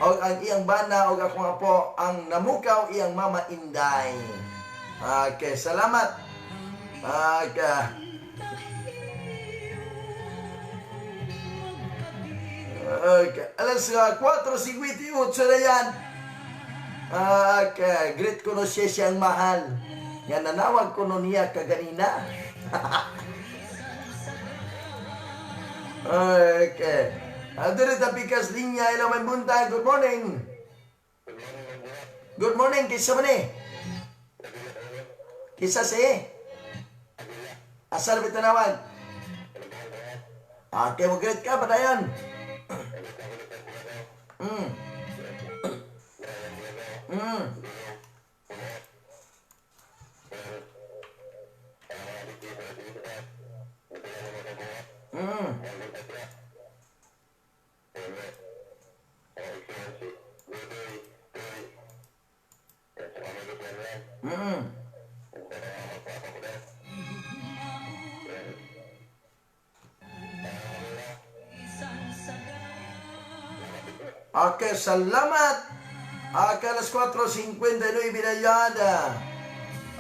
S3: O ang iyang bana o ako nga po ang namukaw iyang mama Inday. Okay, salamat. Okay. Alas 4:58 na yan. Okay. Great ko no siyang mahal. Yan nanawag ko no niya kaganina. Okay. Adere tapikas linya ila may buntag. Good morning. Good morning. Kisa ba ni? Kisa si? Asal bitanawan? Okay, mag-greet ka, padayon. Mm. Mm. Mm. Mm. Okay, salamat. Alas 4:59 na yan.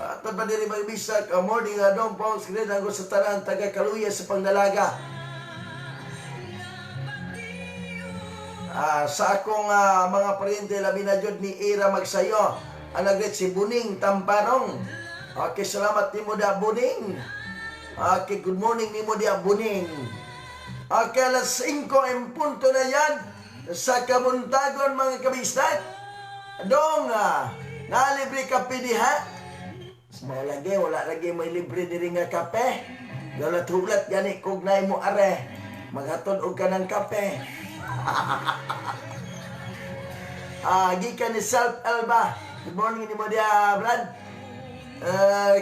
S3: At pa diri magbisa ka morning adong Paul's grade ang sa tanan taga Kaluya sa Pangdalaga. Sa akong mga pariente labi na jud ni Ira Magsayo, ang nagread si Buning Tamparong. Okay, salamat nimo da Buning. Okay, good morning nimo da Buning. Okay, alas 5 en punto na yan sa Kabuntagon mga kabistat. Dong, nalibre kape diha. Semua lagi, wala lagi may libre diri nga kape. Galat-hulat gani kog nay mo are. Maghatod og kanang kape. Gikan ni Self Elba. Good morning ni mo dia, Brad.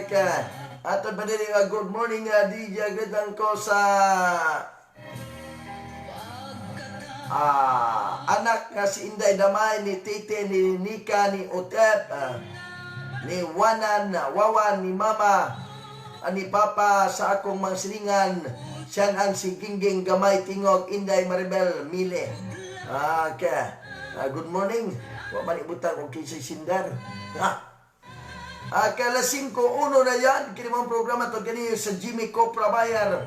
S3: Okay. Atod pa diri good morning DJ gretang ko sa anak nga si Inday Damay, ni Tite, ni Nika, ni Otep, ni Wanan, Wawan, ni Mama, ni Papa sa akong mga silingan. Siyan ang si Gingging Gamay Tingog, Inday Maribel Mile. Okay. Good morning. Wa man ibutang og kisay sindar. Alas 5:01 na yan. Kini mong programa to kini sa Jimmy Copra Bayer.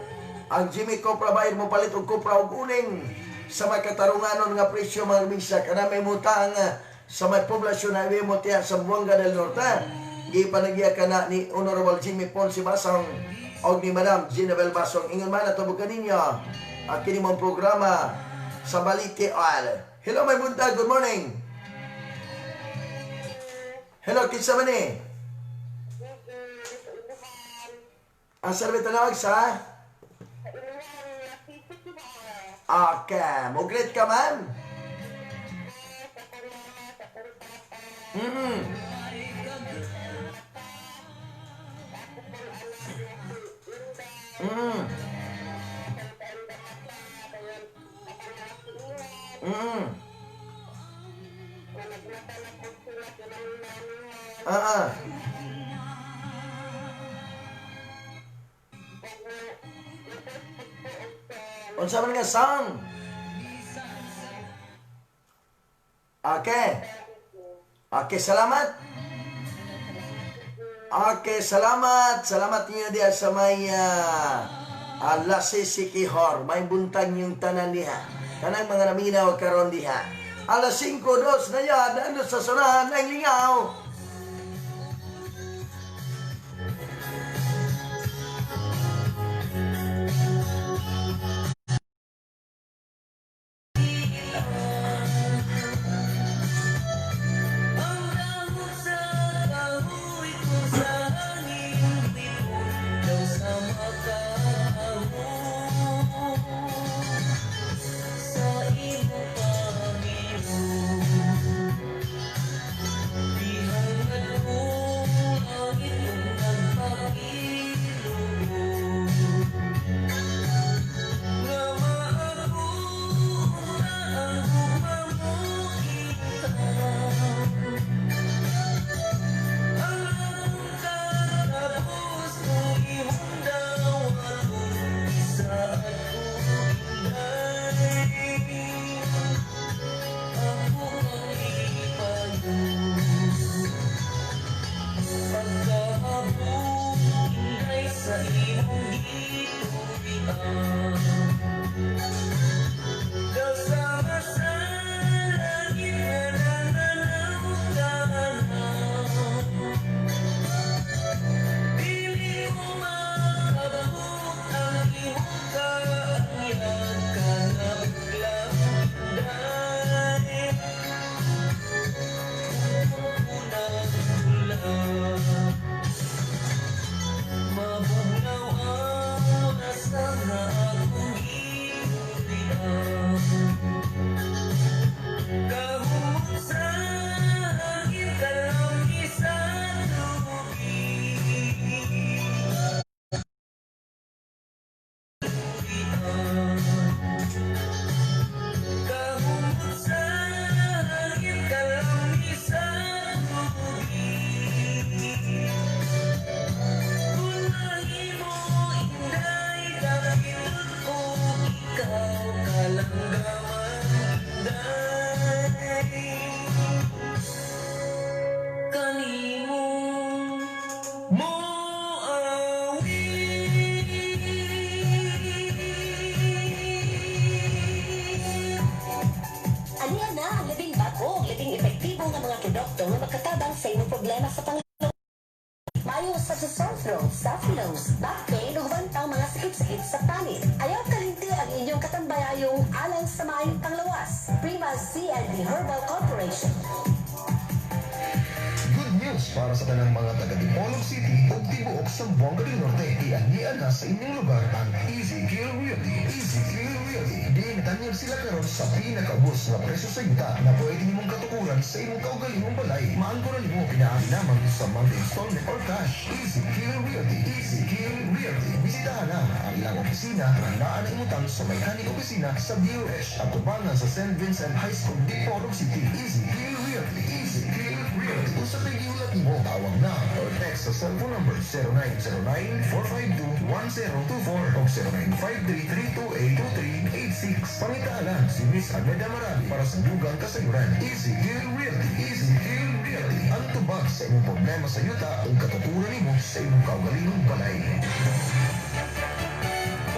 S3: Ang Jimmy Copra Bayer mo palit og kopra og uling. Sa may katarunganon nga presyo mga misa kana may mutang sa may poblasyon na mo tiya sa Buanga del Norte. Gipanagya kana ni Honorable Jimmy Ponce Basong o ni Madam Ginabel Basong. Ingon man ato buka ninyo kini mong programa sa Balite Oil. Hello may buntag, good morning. Hello, kinsa man ni? Ang sarbe tanawag sa? Okay, mo-greet ka man? Mm-hmm. Mm-hmm. Mm-hmm. Unsa man nga song? Okay. Okay, salamat. Okay, salamat. Salamat niyo diya sa may Lasisi-Kihor. May buntag yung tanan diha. Kanang mga naminaw karon diha. Alas 5:02 na yan. Ano sa sunahan ng lingaw?
S5: produkto nga makatabang sa imong problema sa panglawas. Mayo sa sore throat, stuffy nose, back pain, ug bantang mga sakit-sakit sa panit. Ayaw kalinti ang inyong katambayayong alang sa maayong panglawas. Prima C&D Herbal Corporation.
S1: Good news para sa tanang mga taga Dipolog City o tibuok sa Buanga del Norte. Ianian na sa inyong lugar ang Easy Kill Realty. Easy Kill Realty. Di natanyag sila karon sa pinakaubos na presyo sa yuta na pwede nimong katukuran sa imong kaugalingong balay. Maangkuran nimo pinaagi lamang sa monthly installment or cash. Easy Kill Realty. Easy Kill Realty. Bisitahan na ang ilang opisina na naan ang imutang sa Maykaning Opisina sa BOS at tubangan sa St. Vincent High School, Dipolog City. Easy Kill Realty. Easy Kill Realty. Kung sa pigiulat mo, tawag na or text sa cellphone number 0909-452-1024 o 0953-328-2386. Pangitaalan si Miss Almeda Marabi para sa dugang kasayuran. Easy Kill Realty. Easy Kill Realty. Ang tubag sa imong problema sa yuta ang katuturan nimo sa imong kaugalingong balay.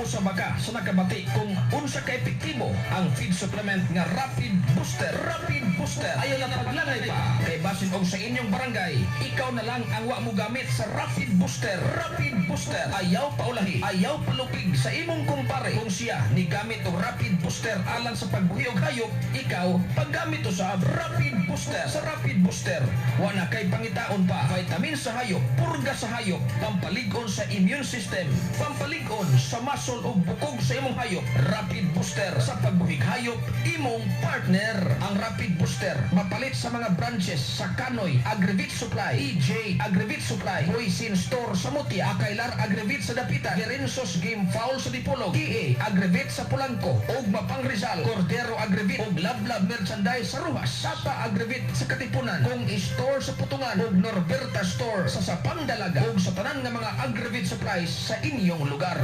S2: Usa baka sa nakabati kung unsa ka epektibo ang feed supplement nga Rapid Booster. Rapid Booster ayaw na paglangay pa kay basin og sa inyong barangay ikaw na lang ang wa mo gamit sa Rapid Booster. Rapid Booster ayaw paulahi, ayaw palupig sa imong kumpare. Kung siya ni gamit og Rapid Booster alang sa pagbuhi og hayop, ikaw paggamit sa Rapid Booster. Sa Rapid Booster wa na kay pangitaon pa vitamin sa hayop, purga sa hayop, pampalig-on sa immune system, pampalig-on sa muscle o bukog sa imong hayop. Rapid Booster sa pagbuhig hayop imong partner. Ang Rapid Booster mapalit sa mga branches sa Kanoy Agrivit Supply, EJ Agrivit Supply, Hoisin Store sa Mutia, Akailar Agrivit sa Dapita, Gerensos Game Foul sa Dipolog, EA Agrivit sa Polanco, Ugma Pang Rizal, Cordero Agrivit ug Lablab Merchandise sa Ruhas, Sapa Agrivit sa Katipunan, Kung Store sa Putungan ug Norberta Store sa Sapandalaga ug sa tanan nga mga Agrivit Supplies sa inyong lugar.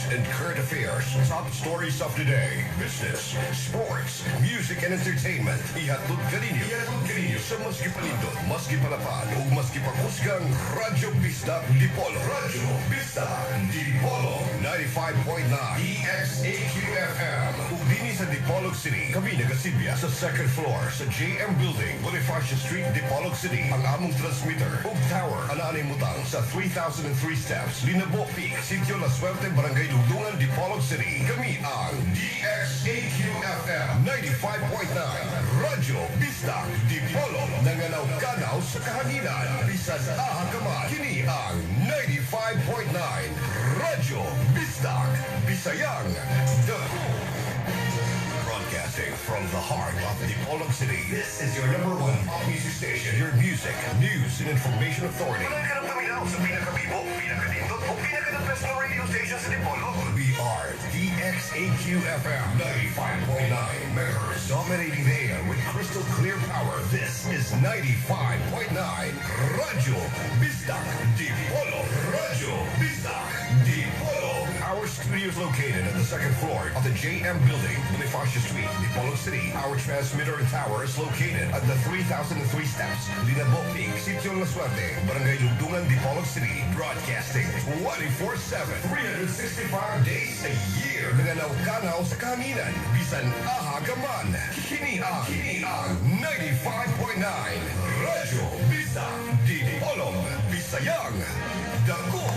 S1: And current affairs, top stories of the day, business, sports, music and entertainment. Ihatod kaninyo sa maski palindot, maski palapan o maski pakusgang Radyo Bisdak Dipolo. Radyo Bisdak Dipolo 95.9 EXAQFM. Ubini sa Dipolog City. Kami nagasilya sa second floor sa JM Building, Bonifacio Street, Dipolog City. Ang among transmitter ug tower ananay mutang sa 3003 steps, Linabo Peak, Sitio La Suerte, Barangay Dugdungan, Dipolog City. Kami ang DXAQFM 95.9 Radyo Bisdak Dipolog. Nanganaw-kanaw sa kahanginan. Bisan ahakaman. Kini ang 95.9 Radyo Bisdak Bisayang Daku. Broadcasting from the heart of Dipolog City. This is your number one pop music station. Your music, news, and information authority. Malagkarap kami daw sa pinakabibo, pinakadindot, o pinakadapes na radio station sa Dipolog. We are DXAQFM 95.9 MHz, dominating the air with crystal clear power. This is 95.9 Radyo Bisdak Dipolog. Radyo Bisdak Dipolog. Our studio is located at the second floor of the JM Building, Bonifacio Street, Dipolog City. Our transmitter and tower is located at the 3003 steps, Linabo Peak, Sitio La Suerte, Barangay Dugdungan, Dipolog City. Broadcasting 24/7, 365 days a year. Nanganaw-kanaw sa kahanginan. Bisan ahagaman. Kini ang 95.9 Radyo Bisdak Dipolog. Bisayang Daku.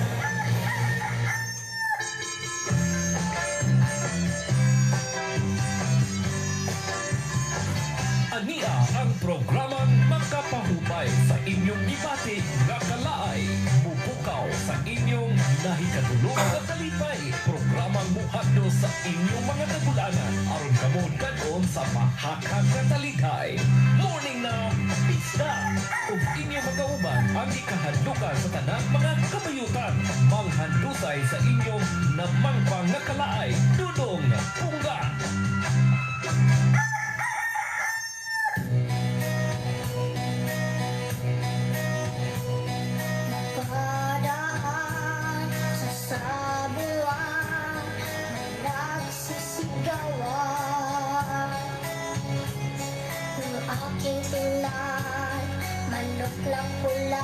S2: Ania ang programang makapahubay sa inyong gibati nga kalaay, bubukaw sa inyong nahikatulog nga kalipay, programang muhadlo sa inyong mga kagulanan aron kamod kanon sa mahakang katalikay. Morning na pista ug inyong magauban ang ikahadlukan sa tanang mga kabayutan, manghandusay sa inyong namangpang nga kalaay, Dudong Pungga.
S6: Padaan sa sabuan, may nagsisigawan. Ang aking tulad, manok lang pula,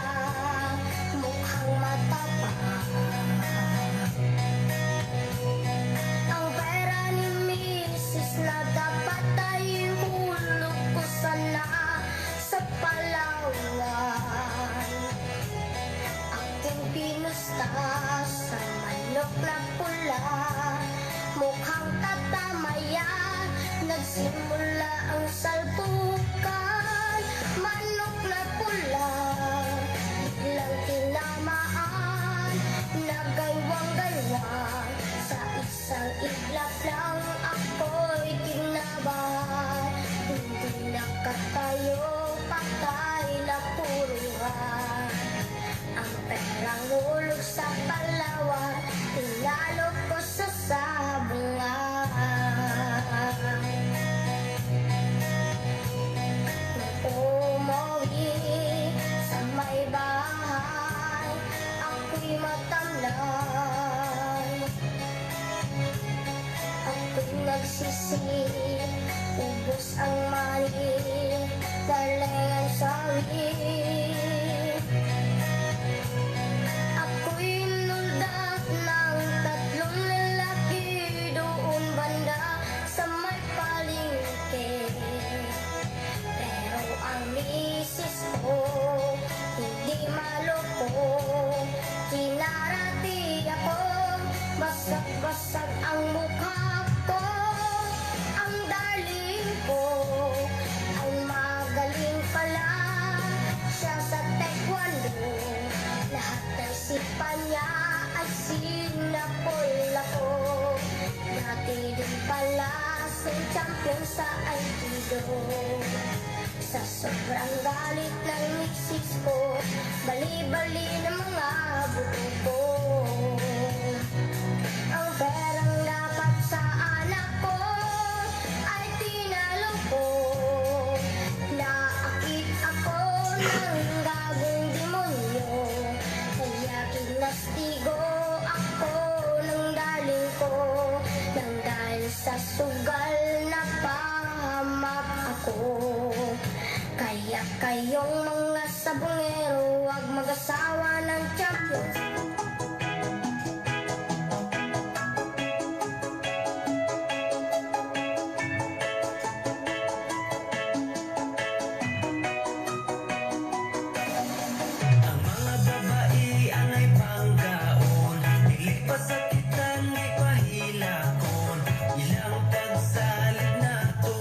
S6: mukhang matapang. Ang pera ni Mrs. sa manok na pula. Mukhang tatamayan, nagsimula ang salpukan. Manok na pula, biglang tinamaan, nagaywang-gaywang. Sa isang iglap lang ako'y kinabahan. Hindi nakatayo, patay na puruhan. Ang perang hulog sa palawan, tinalo ko sa sabungan. Nung umuwi sa may bahay, ako'y matamlay. Ako'y nagsisi, ubos ang mali, galing ang sawi. Ako'y nuldak ng tatlong lalaki doon banda sa may palengke. Pero ang misis ko hindi maloko. Kinarati ako, basag-basag ang mukha ko. Ang darling ko ay magaling pala, siya sa taekwondo. Lahat ng sipan niya ay sinapol ako. Dati din pala si champion sa Aikido. Sa sobrang galit ng misis ko, bali-bali ng mga buto ko. Ang perang dapat sa anak ko ay tinalo ko. Naakit ako ng gagong demonyo, kaya kinastigo ako ng daling ko. Nang dahil sa sugal na pahamak ako. Kaya kayong mga sabongero, huwag mag-asawa ng champion.
S4: Ang mga babae angay panggaon, dili pa sakitan, di pa hilakon. Ilang tagsalig na to,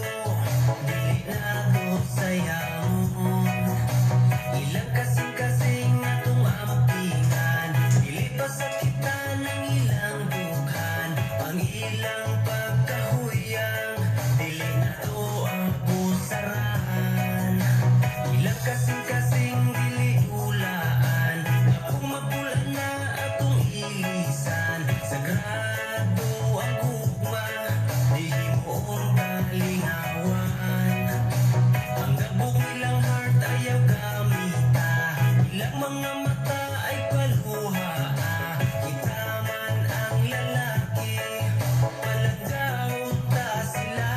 S4: dili na to sayangon. Ilang kasing-kasing na tong ampingan, dili pa sakitan ang ilang dughan. Ang ilang pagkahuyang, dili na to ang pusarahan. Ilang kasing-kasing dili ulaan, akong mapula na atong ilisan. Sagrado ang gugma, di moong kalingawan. Ang gabog ilang heart ayaw gamita, ilang mga mata ay paluha. Kita man ang lalaki, palagaw ta sila.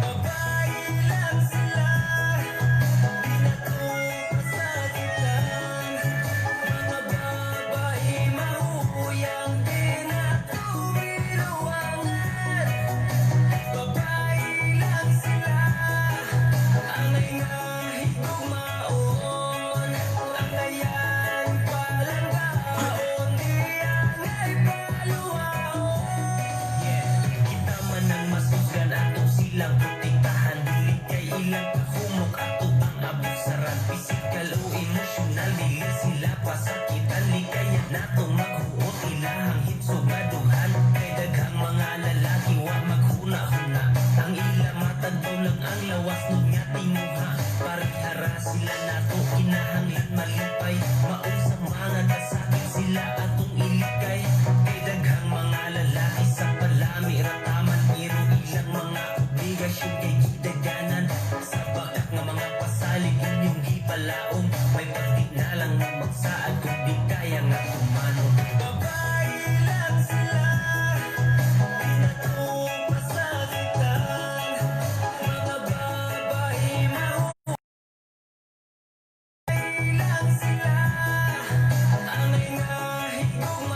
S4: Babae lang sila, di na to kasakitan. Mga babae mahuyang, di na to biruangan. Babae lang sila, angay nga higumaon. Angayan palanggaon, di angay paluhaon. Kita man ang masugdan atong silang protektahan, dili kay ilang kahumok ato ang abusaran. Physical o emotional, dili sila pasakitan. Likaya natong maghuot ilahang hitsog nga dughan. Kay daghang mga lalaki wa maghuna-huna, ang ila matagbaw lang ang lawas nun nga timuha. Parihara sila nato kinahanglan malipay, mausap mga kasakit sila atong ilikay. Kay daghang mga lalaki sa palami rataman, pero ilang mga obligasyon kay gidaganan. Sa bakak nga mga pasalig inyong gipalaom, may pagdi na lang mo magsaad kung di kaya nga tumanon. Babae lang sila, di na to masakitan. Mga babae mahusay lang sila, angay nga higong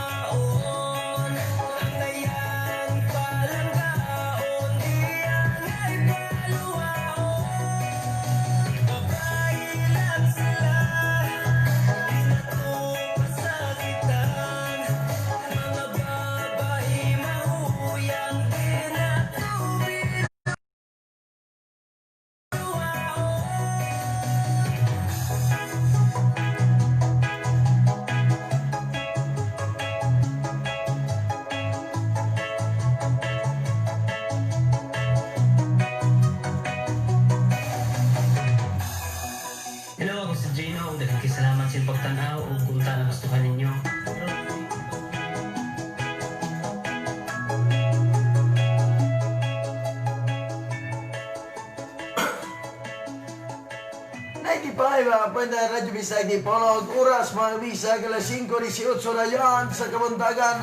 S3: 95.5 Radyo Bisag di Polog. Oras mga bisag, alas 5:18 na yan sa kabuntagan.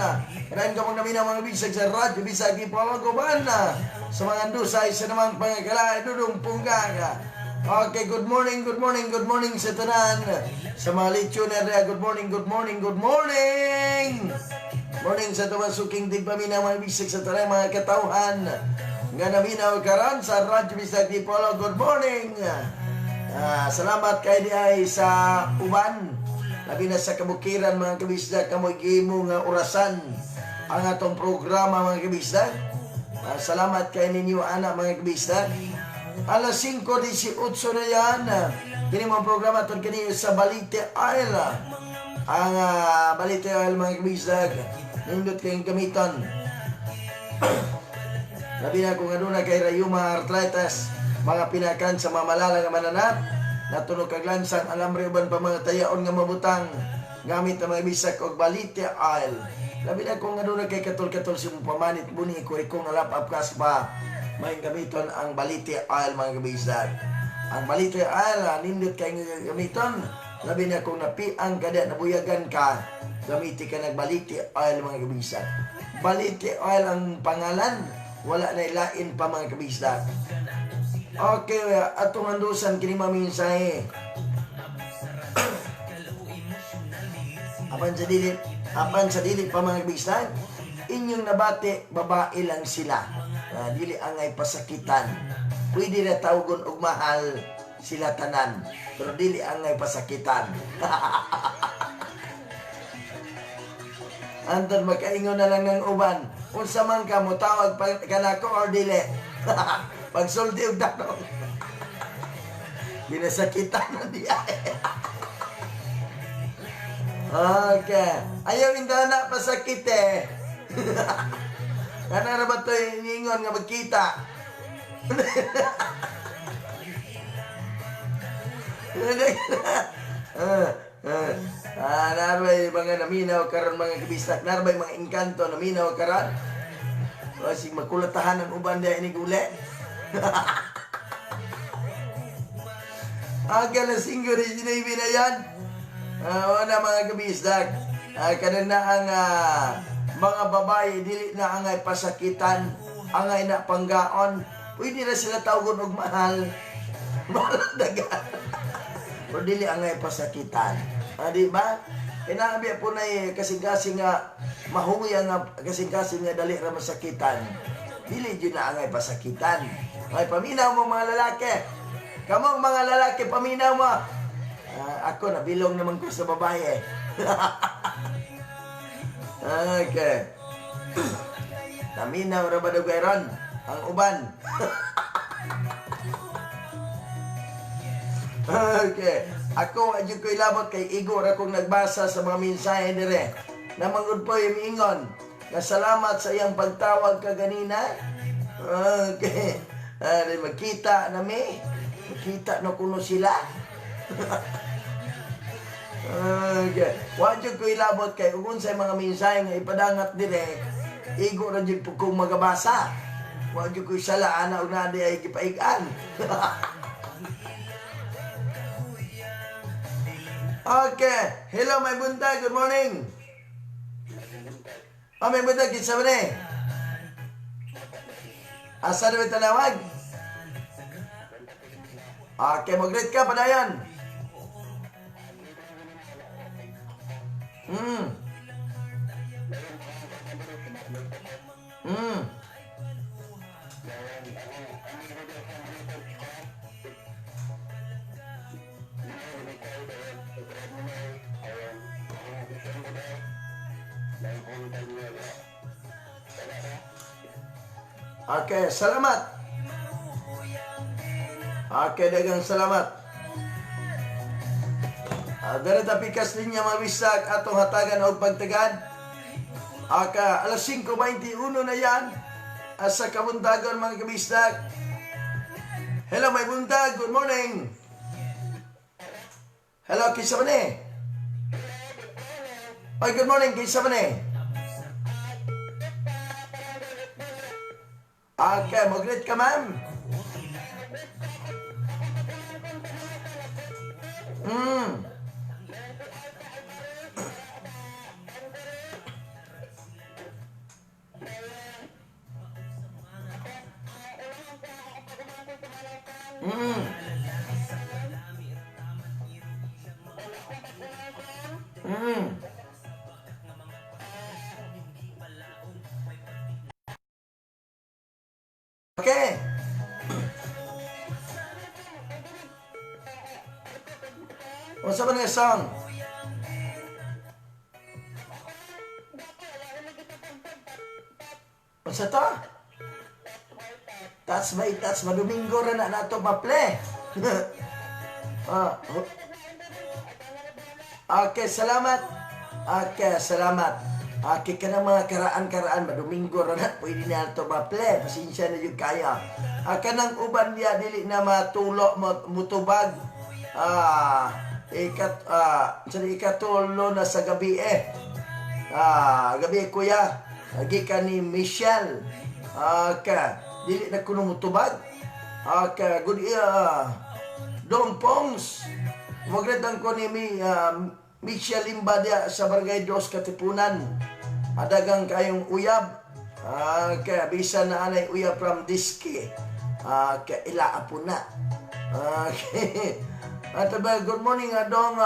S3: Kanain ka mong namin mga bisag sa Radyo Bisag di Polog. Uban na sa mga dusay sa namang pangakala, dudong punggaga. Okay, good morning sa tanan. Sa mga listener, good morning. Morning sa tumasuking tigpamina mga bisag sa tanan mga katauhan. Nga naminaw karan sa Radyo Bisag di Polog. Good morning. Salamat kay di ay sa uban. Labi na sa kabukiran mga kabisdag, kamoy gimo nga orasan ang atong programa mga kabisdag. Salamat kay ninyo ana mga kabisdag. Alas 5:18 na yan. Kini mga programa ito kini sa Balite Isle. Ang Balite Isle mga kabisdag, nindot kayong gamiton. Labi na kung ano na kay Rayuma Arthritis, mga pinakan sa mamalala nga mananap, natunog kag lansang alambre uban pa mga tayaon nga mabutang gamit ang mga bisak og Balite Isle. Labi na kung ano na kay katol-katol si pamanit buni ko ikong alap kas pa may gamiton ang Balite Isle mga kabisag. Ang Balite Isle nindot kay gamiton. Labi na kung napiang kada nabuyagan ka, gamiti ka nag Balite Isle mga kabisag. Balite Isle ang pangalan, wala na ilain pa mga kabisag. Okay, atong andusan kini maminsahe. Apan sa dili pa mga kabisag, inyong nabati babae lang sila. Dili angay pasakitan. Pwede na tawgon og mahal sila tanan, pero dili angay pasakitan. Anton makaingon na lang ng uban. Unsa man ka mo tawag kanako or dili? Pagsulti og tanong. Binasakitan na diya. Okay. Ayaw hindi na pasakit eh. Kana ra ba ito ingon nga magkita? Narbay mga naminaw karon mga kabistak. Narbay mga engkanto naminaw karon. Kasi makulatahan ang uban dahil ini gule. Alas 5 rin sinabi na yan. Wala mga kabisdak. Kanina ang mga babae dili na angay pasakitan, angay na panggaon. Pwede na sila tawgon og mahal. Maladagan. Pero dili angay pasakitan. Di ba? Inabi po na kasing-kasing nga mahungi nga kasing-kasing nga dali ra masakitan. Dili yun na angay pasakitan. Ay, paminaw mo mga lalaki. Kamong mga lalaki, paminaw mo. Ako, nabilong naman ko sa babae. Okay. Naminaw ra ba daw gayron? Ang uban. Okay. Ako, adyo ko ilabot kay Igor akong nagbasa sa mga mensahe dire. Namangod po yung ingon. Salamat sa iyang pagtawag ka ganina. Okay. Magkita na mi. Magkita na kuno sila. Okay. Wadyo ko ilabot kay kung sa mga mensahe nga ipadangat dire. Igo na dyan po kong magabasa. Wadyo ko isalaan na unadi ay kipaikan. Okay. Hello, my buntag. Good morning. May buntag. Kitsa ba ni? Asa na ba talawag? Okay, mag-greet ka, padayan. Okay, salamat. Okay, dagang salamat. Dari tapikas linya mabisag atong hatagan og pagtagad. Alas 5:21 na yan. Sa kabuntagon mga kabisag. Hello, may buntag. Good morning. Hello, kisa ba ni? Oy, good morning. Kisa ba ni? Okay, mag-greet ka, ma'am. Mm. Mm. Mm. Okay. Unsa man nga song? Unsa to? That's Domingo ra na nato maple. Okay, salamat. Okay, salamat. Okay, ka ng mga karaan, Domingo ra na, pwede na nato maple. Pasensya na yung kaya. Kanang uban niya, dili na matulo, mutubag. Ikatulo na sa gabi gabi kuya. Gikan ni Michelle. Dili na kuno mutubag. Good Dong Pongs. Magandang ko ni Michelle Limbadia sa Barangay Dos Katipunan. Adagang kayong uyab. Bisa na anay uyab from Diski. Ila apo na. At good morning adong.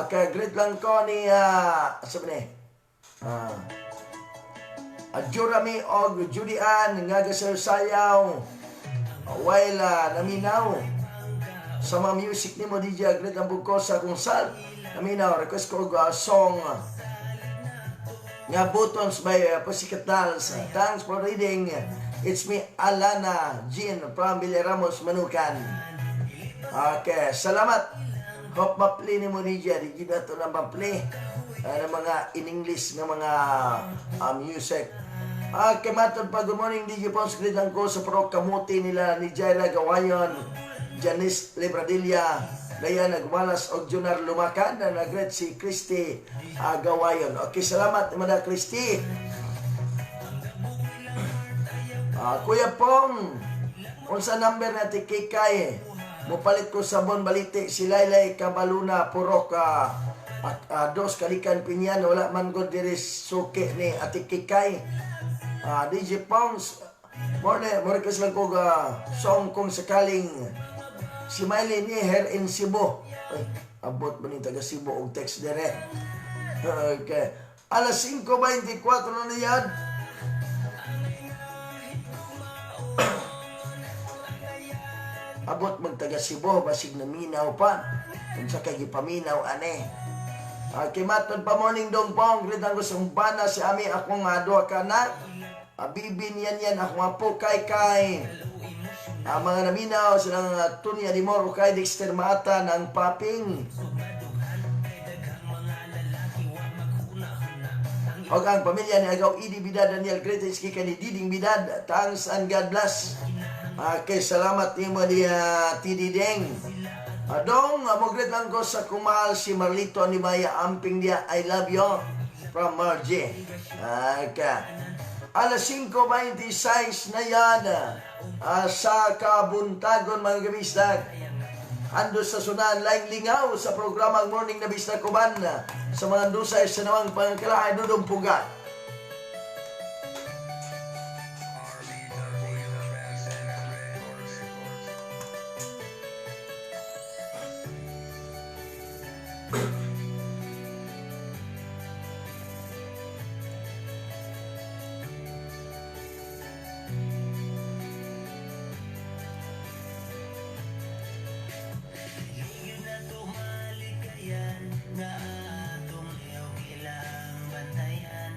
S3: Great lang ko ni sabi ni. Jurami og Judian nga sayaw. While naminaw sa mga music ni mo DJ Great ang buko sa kung sal. Naminaw request ko song nga Buttons by Pussycat Dolls. Thanks for reading. It's me Alana Jean from Villaramos Manukan. Okay, salamat. Hope mapli ni mo DJ. Di na ito na mapli ng mga in English ng mga music. Matod pa, good morning DJ Pons. Greetang ko sa Pro Kamuti nila ni Jaira Gawayon, Janice Lebradilla, Diana Gumalas o Junar Lumakan na nag-greet si Christy Gawayon. Okay, salamat Mada Christy. Kuya Pong, unsa number na tikikay? Mupalit ko sabon baliti si Laylay Kabaluna Purok dos kalikan pinyan wala man god diri suki ni atikikay. DJ Pongs, more kasi lang ko song kung sakaling si Miley ni Her in Cebu. Ay, abot ba ni taga Cebu og text dire. Okay. Alas 5:24 na niyan. Abot mag taga Cebu basig na minaw pa. Unsa kay gipaminaw ane. Matod pa morning dong pong gritang ko sumbana si ami akong duha ka anak. Bibin yan ako nga po kay mga naminaw silang Tunya di Moro kay Dexter Mata ng Paping. Og ang pamilya ni Agaw Idi Bidad Daniel Gretes kay ni Diding Bidad. Thanks and God bless. Okay, salamat nimo di Tidi Deng. Adong mogret lang ko sa kumal si Marlito ni Maya Amping dia I love you from Margie. Okay. Alas 5:26 na yan sa Kabuntagon mga kabistag. Ando sa sunan laing lingaw sa programang Morning na Bistag Kuban sa mga dusay sa nawang pangkalahay dudong pugat.
S4: Nga atong iyong ilang bantayan.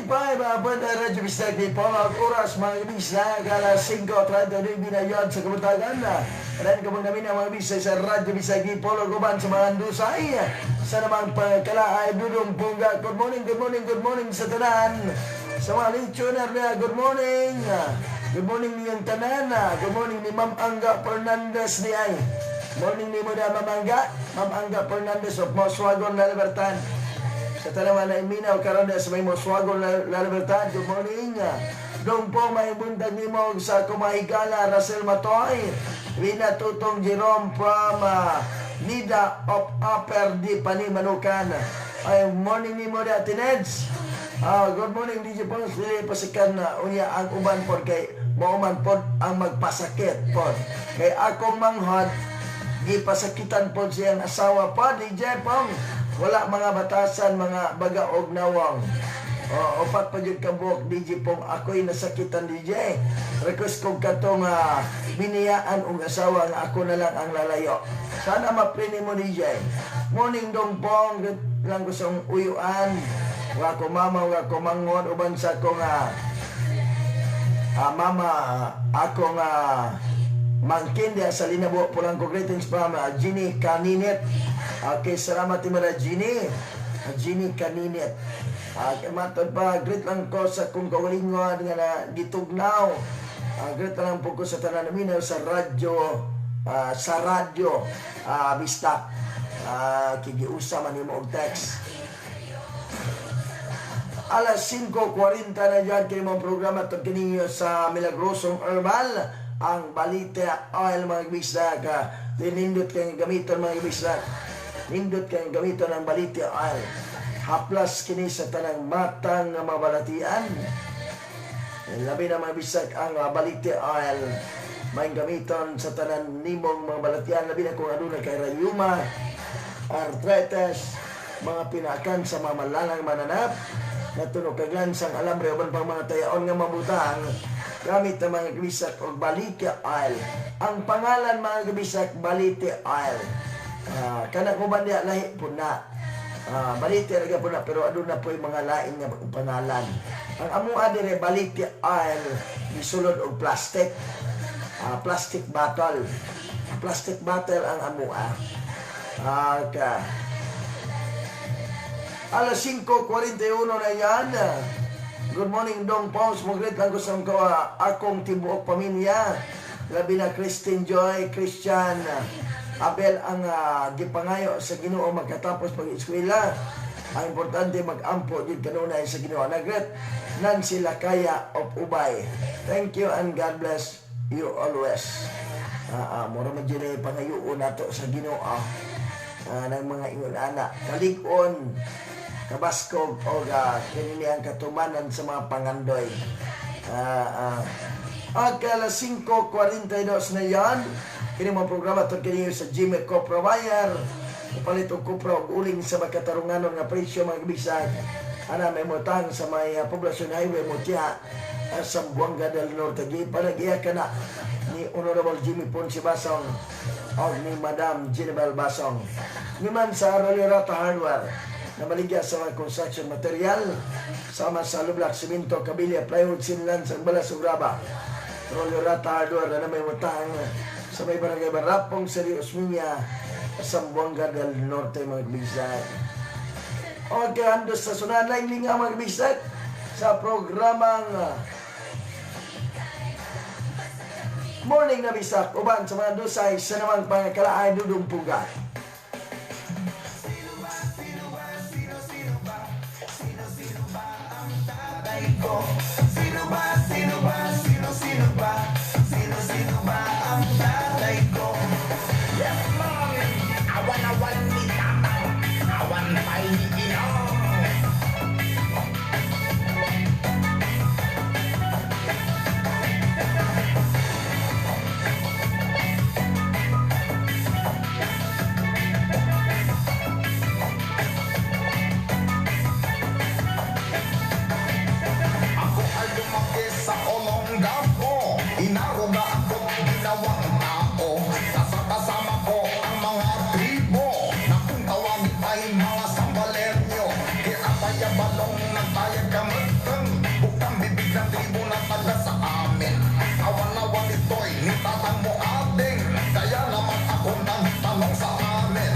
S3: Kalipay, mga banda radyo bisag ni Paul Oras, mga bisag, alas 5:30 binayad sa Kabutagan. Kailan ka namin ang mga bisag sa radyo bisag ni Paul Guban sa mga Andusay. Sa namang pagkalaay, Dudong Pungga. Good morning, good morning, good morning sa tanan. Sa mga listener na, good morning. Good morning niyang tanan. Good morning ni Ma'am Angga Fernandez ni ay. Morning ni mo na Ma'am Angga. Ma'am Angga Fernandez of Moswagon, La Libertad. Sa tanaman na iminaw karon sa may Moswagon, La Libertad. Good morning. Doon po may buntag ni mo sa Kumahigala, Russell Matoy. Rina Tutong Jerome from Nida of Upper Di Panimanukan. Ay, morning ni mo na Tineds. Good morning, DJ Pons. Dili pasikan na unya ang uban po kay mauman po ang magpasakit po. Kay akong manghod, gipasakitan po siyang asawa po, DJ Pong. Wala mga batasan, mga baga og nawang. Opat pa dyan kabuok, DJ Pong. Ako'y nasakitan, DJ. Request kong katong biniyaan og asawa nga ako na lang ang lalayo. Sana maprini mo, DJ. Morning dong Pong. Lang gustong uyuan. Nga ko mama, nga ko mangon. Uban sa ko nga mama, ako nga mangkin dia sa linabo po lang ko. Greetings from Ginny Kaninit. Okay, salamat mo na Ginny. Ginny Kaninit. Matod pa, greet lang ko sa kung kawalingon nga na gitugnaw. Greet lang po ko sa tanan namin sa radyo, Bistak. Kigiusa man mo og text. Alas 5:40 na dyan kayo mga programa ito kaninyo sa Milagrosong Herbal. Ang Balite Oil mga bisdak. Nindot kayong gamiton mga bisdak. Nindot kayong gamiton ng Balite Oil. Haplas kini sa tanang matang na mabalatian. Labi na mga bisdak ang Balite Oil. May gamiton sa tanang nimong mga balatian. Labi na kung ano na kay rayuma, arthritis, mga pinakan sa mamalanang mananap. Natunog kaglan sang alambre uban pang mga tayaon nga mabutang gamit ang mga gibisak o Balite Oil. Ang pangalan mga gibisak Balite Oil. Kana ko ba niya lahi po na Balite raga po na pero adun na po yung mga lain nga pangalan. Ang amua dire Balite Oil gisulod og plastic. Plastic bottle. Plastic bottle ang amua. Alas 5:41 na yan. Good morning, Dong Pons. Magret lang ko sa akong tibuok pamilya. Labi na Christine Joy, Christian, Abel ang gipangayo sa Ginoo magkatapos pag-eskwela. Ang importante mag-ampo din kanunay sa Ginoo. Nagret Nancy Lakaya of Ubay. Thank you and God bless you always. Mura man dyan pangayoon nato sa Ginoo. Ng mga ingon anak. Kalig-on, kabaskog o kanini ang katumanan sa mga pangandoy. Alas 5:42 na yan. Kini mga programa ito kini sa Jimmy Copra Wire. Kapalit o Copra o uling sa magkatarunganon nga presyo mga bisag. May mutang sa may Poblacion Highway Mutia sa Buanga del Norte. Panagiya ka na ni Honorable Jimmy Ponce Basong o ni Madam Ginebel Basong. Niman sa Rollerata Hardware na maligya sa mga construction material sama sa lublak, simento, kabilya, plywood, sinlan, sa balas, ugraba. Rollerata Hardware na may mutang sa may barangay Barapong, Seri Osminia, sa Buanga del Norte mga bisag. Okay, andos sa sunod na linga mga bisag sa programang Morning na bisag uban sa mga dusay sa namang pangakalaay Dudong Pungga.
S4: Sino ba ang tatay ko? Yes, mommy, awan ni tatang, awan pa'y ginoo. Ako ay lumaki sa Olongapo.
S1: tanong sa amin.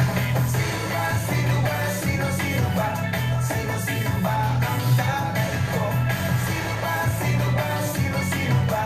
S1: Sino ba, sino ba, sino ba? Sino ba ang tatay ko? Sino ba, sino ba, sino ba?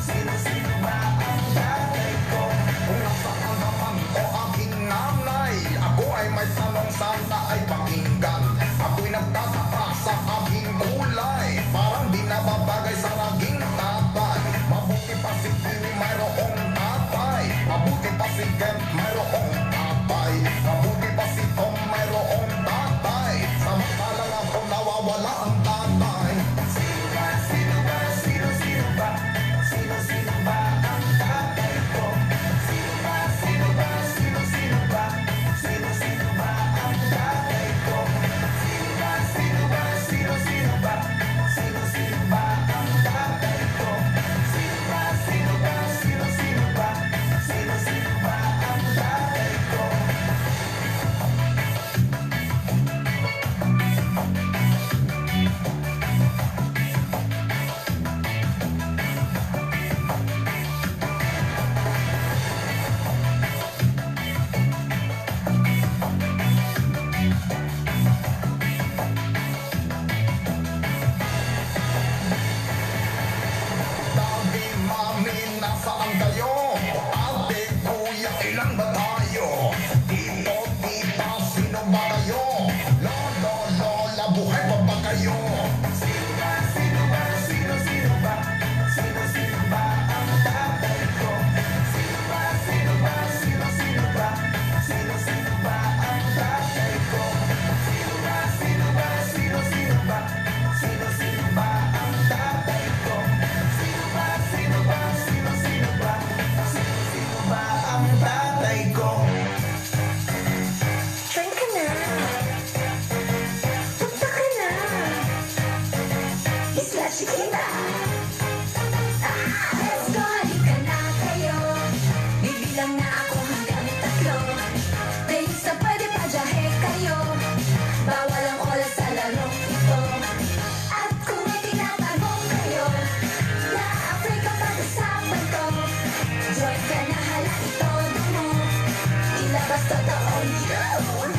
S1: Sino ba ang tatay ko? Kung nasa hanggapan ko aking nanay, ako ay may tanong sana ay pakinggan. Ako'y nagtataka sa aking kulay, parang di nababagay sa naging tatay. Mabuti pa si Kimi mayroong tatay, mabuti pa si Kent mayroong tatay, mabuti pa si Tom mayroong tatay. Samantalang ako nawawala ang tatay. Sino ba, sino ba, sino ba? Sino ba ang tatay ko? Sino ba, sino ba, sino ba? Sino ba ang tatay ko? Sino ba, sino ba, sino ba? Sino ba ang tatay ko? Sino ba, sino ba, sino ba? Sino ba ang tatay ko? Daddy, mami, nasaan kayo? Ate, kuya, ilan ba tayo? Tito, tita, sino ba kayo? Lolo, lola, buhay pa ba kayo? Sino ba, sino ba, sino ba? Sino ba ang tatay ko? Sino ba, sino ba, sino ba? Sino ba ang tatay ko? Sino ba, sino ba, sino ba? Sino ba ang tatay ko? Sino ba, sino ba, sino ba? Sino ba ang tatay ko?
S6: Join ka na. Punta ka na. Isla Chiquita. Let's go, halika na kayo. Bibilang na ako hanggang 3. Days na pwede pa jahe kayo. Bawal ang oras sa larong ito. At kung may tinatanong kayo, na Africa pag-usapan ko, join ka na, hala ito mo. Ilabas totoong yun.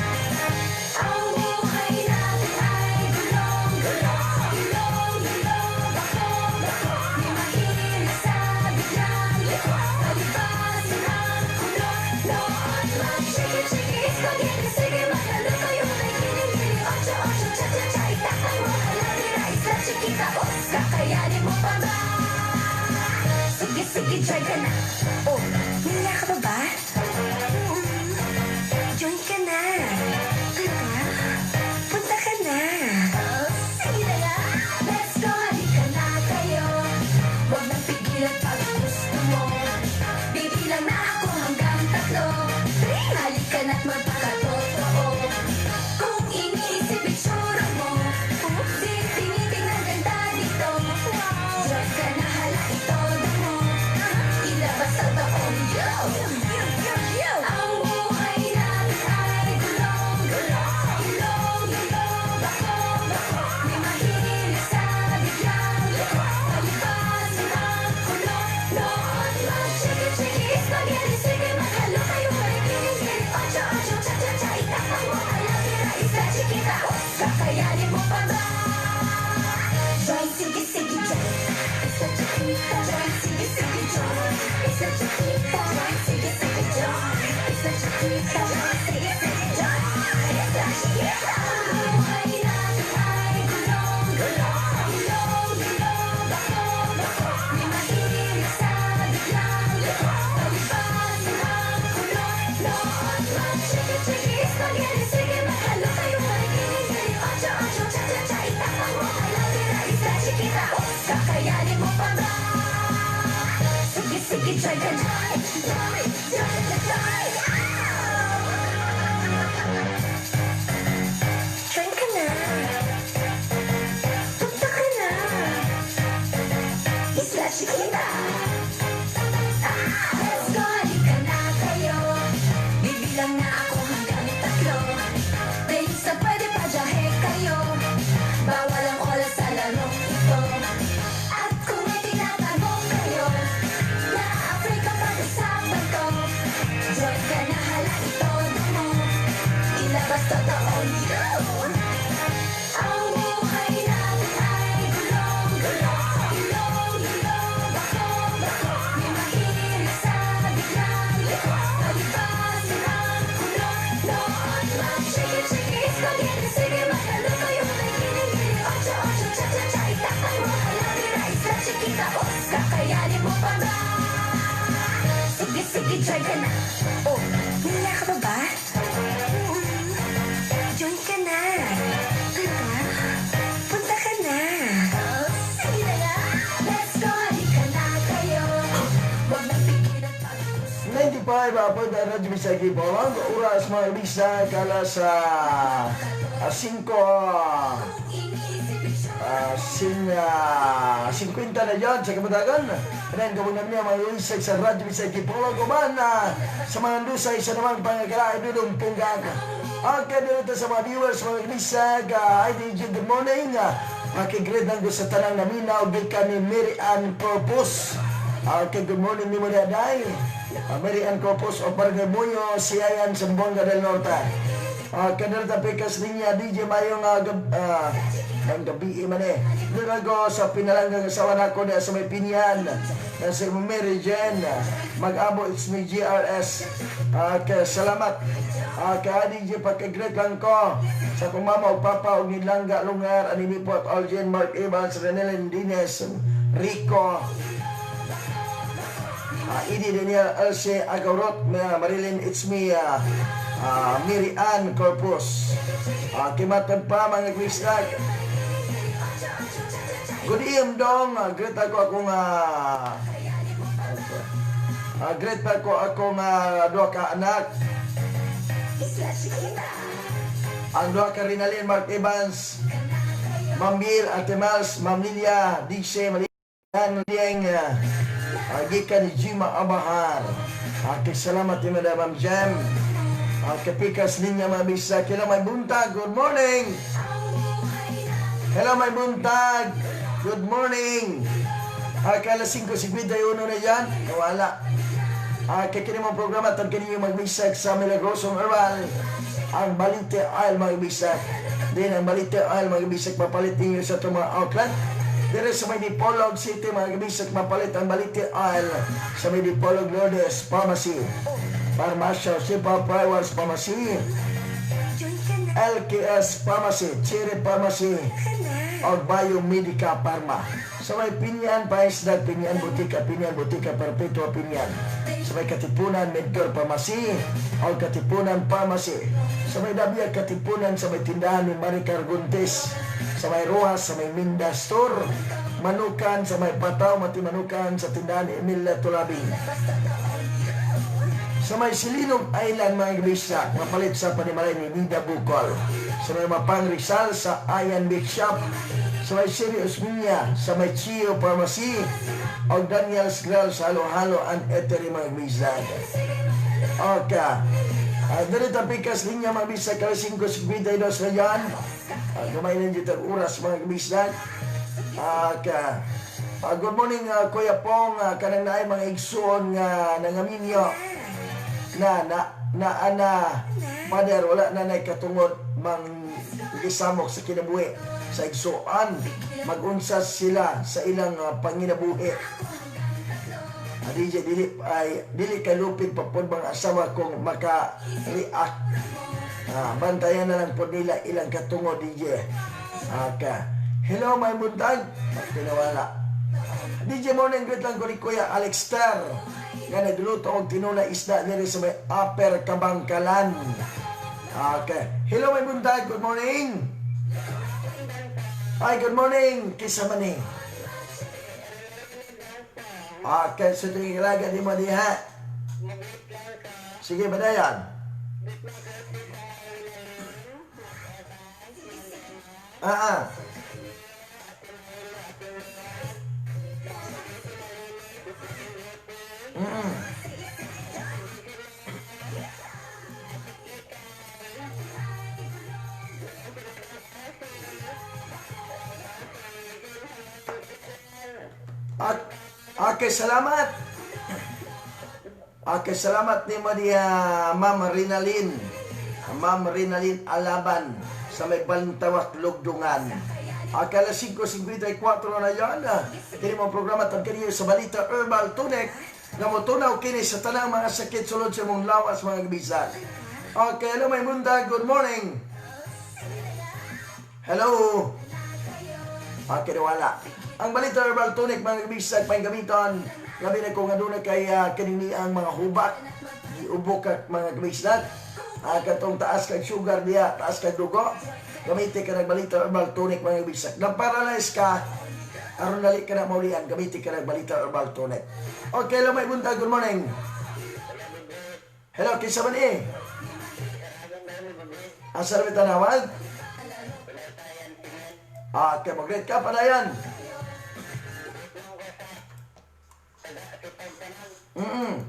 S6: Ang buhay natin ay gulong-gulong, gulong-gulong, bako-bako. May mahilig sa biglang liko, palipasin ang kulot-loot. Mag-chiki-chiki, spaghetti, sige maghalo kayo. May kiling-kiling, ocho-ocho, cha-cha-cha, itakay mo. Halati na Isla Chiquita, kakayanin mo pa ba? Sige, try ka na. Oh, hinga ka pa ba? Join ka na. Talaga? Punta ka na. Sige na nga. Let's go, halika na kayo. Huwag nang pigilan pag gusto mo. Bibilang na ako hanggang 3. Halika na't magpakatotoo. Kung iniisip itsura mo, di tinitingnan ganda dito. Join ka na, hala ito mo. Ilabas sa taong yun. Ang buhay natin ay gulong-gulong, gulong-gulong, bako-bako. May mahilig sa biglang liko, palipasin ang kulot-loot. Mag-chiki-chiki, spaghetti, sige maghalo kayo. May kiling-kiling, ocho-ocho, cha-cha-cha, itakpan mo. Halati na Isla Chiquita, kakayanin mo pa ba? Join, sige, join. Isla Chiquita, join, sige, join. Isla Chiquita, join, sige, join. Isla Chiquita, join, sige, join. Isla Chiquita. Ang buhay natin ay gulong-gulong, gulong-gulong, bako-bako. May mahilig sa biglang liko, palipasin ang kulot-loot. Mag-chiki-chiki, spaghetti, sige maghalo kayo. May kiling-kiling, ocho-ocho, cha-cha-cha, itakpan mo. Halati na Isla Chiquita, kakayanin mo pa ba? Sige, try ka na. Join ka na. Punta ka na. Isla Chiquita. Let's go, halika na kayo. Bibilang na ako hanggang 3. Days na pwede pa jahe kayo. Bawal ang oras sa larong ito. At kung may tinatanong kayo, na Africa pag-usapan ko, join ka na,
S3: po na Radyo Bisaya Kipolog. Oras mga kabisag, alas 5 50 na dyan sa Kamatagan. Kanayan ka muna niya mga kabisag sa Radyo Bisaya Kipolog. Kuman sa mga lusay sa namang pangakalain dudong punggang. Okay, dito sa mga viewers, mga kabisag. IDG, good morning. Makigreet ng gusto sa tanang naminaw. Gikan ni Mary Ann Corpus. Okay, good morning ni Maria Day. Mary Ann Corpus o Barangay Muyo, Siayan, Zamboanga del Norte. Kanila pikas niya, DJ Mayong ng gabi man eh. Lurago sa pinalanggang asawa na ko na sa may pinyan na si Mary Jen. Mag-abo, it's me GRS. Salamat. DJ pagkagreet lang ko sa kong mama o papa o nilangga lungar, Animipot, Aljen, Mark Evans, Renelin Dines, Rico, Idi Daniel, Elsie Agarot, Marilyn, it's me, Mary Ann Corpus. Kimatan pa mga Kristak. Good evening dong. Great ako akong great pa ko akong dua ka anak. Ang dua ka Rinalyn, Mark Evans, Ma'am Bill, Ate Mals, Ma'am Lilia, Dixie, Malian, Liang, gikan ni Jima Abahar. Salamat ni Madam Jam. Kapikas ninya mabisa. Kila may buntag. Good morning. Hello may buntag. Good morning. Kala 5:51 na yan. Nawala. Kaya mong programa at kaninyo magbisag sa Milagrosong Herbal. Ang Balite Oil magbisag. Then ang Balite Oil magbisag papalit ninyo sa itong mga outlet. Dire sa may Dipolog City magbisag mapalit ang Balite Oil sa may Dipolog Lourdes Pharmacy. Pharmacia, Sipa Private Pharmacy, LKS Pharmacy, Cherry Pharmacy, o Biomedica Pharma. Sa may Pinyan, Paisdag, Pinyan Butika, Perpetua Pinyan. Sa may Katipunan, Medcure Pharmacy, o Katipunan Pharmacy. Sa may Dabia, Katipunan, sa may tindahan ni Maricar Guntes. Sa may Rojas, sa may Minda Store. Manukan, sa may Pataw, Manukan, sa tindahan ni Emilia Tulabing. Sa may Sililong Island mga ibisa, mapalit sa panimalay ni Nida Bukol. Sa may Mapang Rizal sa Ayan Beach Shop. Sa may Sirius Minya, sa may Chio Pharmacy. O Daniel's Grill sa Halo-Halo and Etery mga ibisa. Okay. Ganito pikas niya mga ibisa, kala 5:52 na yan. Gamay na dito ang oras mga ibisa. Okay. Good morning Kuya Pong, kanang naay mga igsoon nga nangaminyo. Pader, wala na katungod mang gisamok sa kinabuhi sa igsuan, magunsas sila sa ilang panginabuhi. DJ dili kay lupig papod mga asawa kung maka-react. Bantayan na lang po nila ilang katungod DJ. Hello may buntag, pinawala. DJ morning, greet lang ko ni Kuya Alex Ter nga nagluto og tinula isda nila sa may Upper Kabangkalan. Okay. Hello may buntag, good morning. Hi, good morning. Kisa man eh. Okay, so tingin ilaga di mo diha. Sige, badayan. Okay, salamat. Okay, salamat ni Ma'am Rinalyn. Ma'am Rinalyn Alaban sa may Bantawak, Lugdungan. Akala 5:54 na yan. Kini mo programa tan kaniyo sa Balita Herbal Tonic nga motunaw kini sa tanang mga sakit sulod sa mong lawas mga kabisan. Okay, hello may buntag, good morning. Hello. Okay, wala. Ang Balita Herbal Tonic mga kabisan panggamiton. Gabi na ko nga doon kay kanini ang mga hubak. Giubok at mga kabisan. Katong taas kag sugar diya, taas kag dugo. Gamitin ka ng Balita Herbal Tonic mga kabisan. Nang-paralyze ka, aron dali ka na maulian, gamitin ka ng Balita Herbal Tonic. Okay, hello may buntag, good morning. Hello, kisa man eh. Asa rin tanawag? Okay, mag-greet ka, panayan. Mm.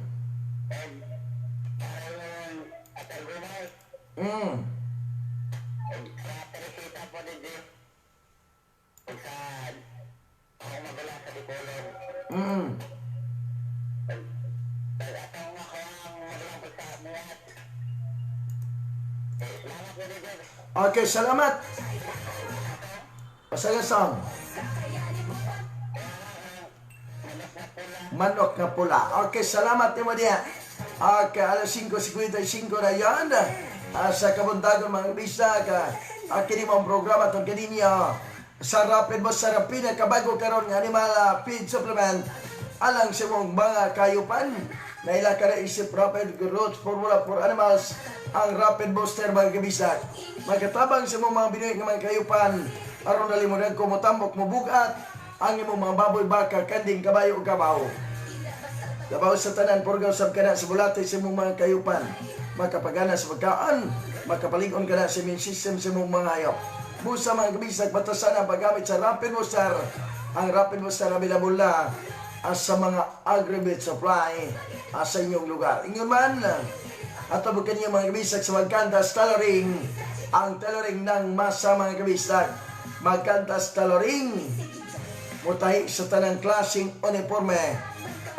S3: Okay, salamat. Pasagasang. Manok na pula. Okay, salamat mo diya. Okay, alas 5:55 na yan. Sa kabuntagon mga bisa ka. Kini mo ang programa itong kaninyo. Sa Rapid Boss sa pinakabago karon nga animal feed supplement. Alang sa mong mga kayupan. Naila ka na isip Rapid Growth Formula for Animals. Ang Rapid Booster mga kabisa. Magkatabang sa mong mga binuhi ng mga kayupan. Aron nalimunan ko mo tambok mo bugat. Ang imong mga baboy, baka, kanding, kabayo o kabaw. Kabaw sa tanan, purgaw sab ka na sa bulate sa imong mga kayupan. Makapagana sa pagkaan, makapaligon ka na sa immune system sa imong mga hayop. Busa mga kabisag, batasan ang paggamit sa Rapid Booster. Ang Rapid Booster available na sa mga aggregate supply sa inyong lugar. Ingon man, at tabukan niyo mga kabisag sa Magkantas Tailoring. Ang tailoring ng masa mga kabisag. Magkantas Tailoring. Mutahi sa tanang klaseng uniforme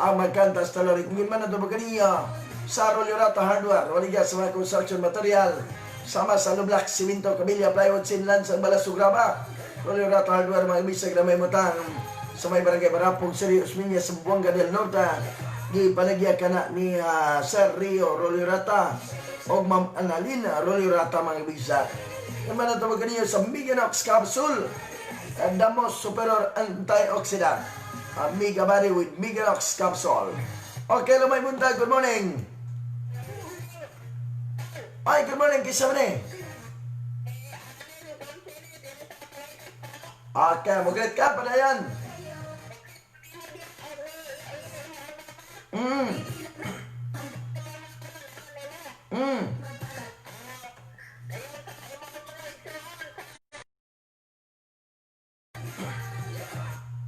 S3: ang Magkantas Tailoring. Ngayon man na tabukan niyo sa Rolyorata Hardware. Waligya sa mga construction material. Sama sa lublak, siminto, kabilya, plywood, sinlan, sa balasograba. Rolyorata Hardware mga kabisag na may mutang sa may barangay Barapong, Serios Minya, sa Buanga del Norte. Di palagya ka na ni Sir Rio Rolyorata o Ma'am Annalina Rolyorata mga bisa. Naman na tawagan niyo sa Miganox Capsule, the most superior antioxidant. Mega Body with Miganox Capsule. Okay, Lumay Buntag, good morning. Ay, good morning, kisa man eh. Okay, mag-greet ka, padayan.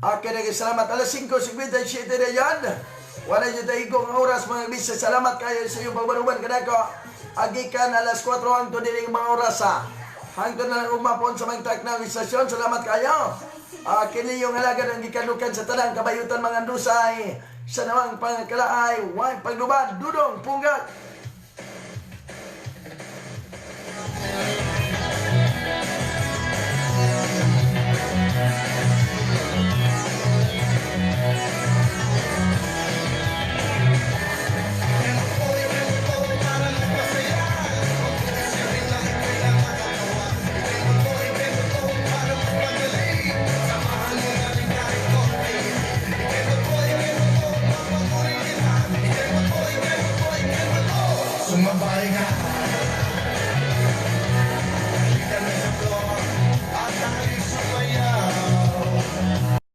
S3: Okay, salamat. Alas 5:57 na yan. Wala nyo tayo ang oras mga bisa. Salamat kayo sa iyong pagbanuban. Kanako, agikan alas 4 ang to din mga oras ha. Hanggang na umapon sa mga tak na istasyon. Salamat kayo. Kini yung halaga ng gikanukan sa tanang kabayutan mga andusay. Sa namang pangkalaay, huwag paglubad, dudong, punggat.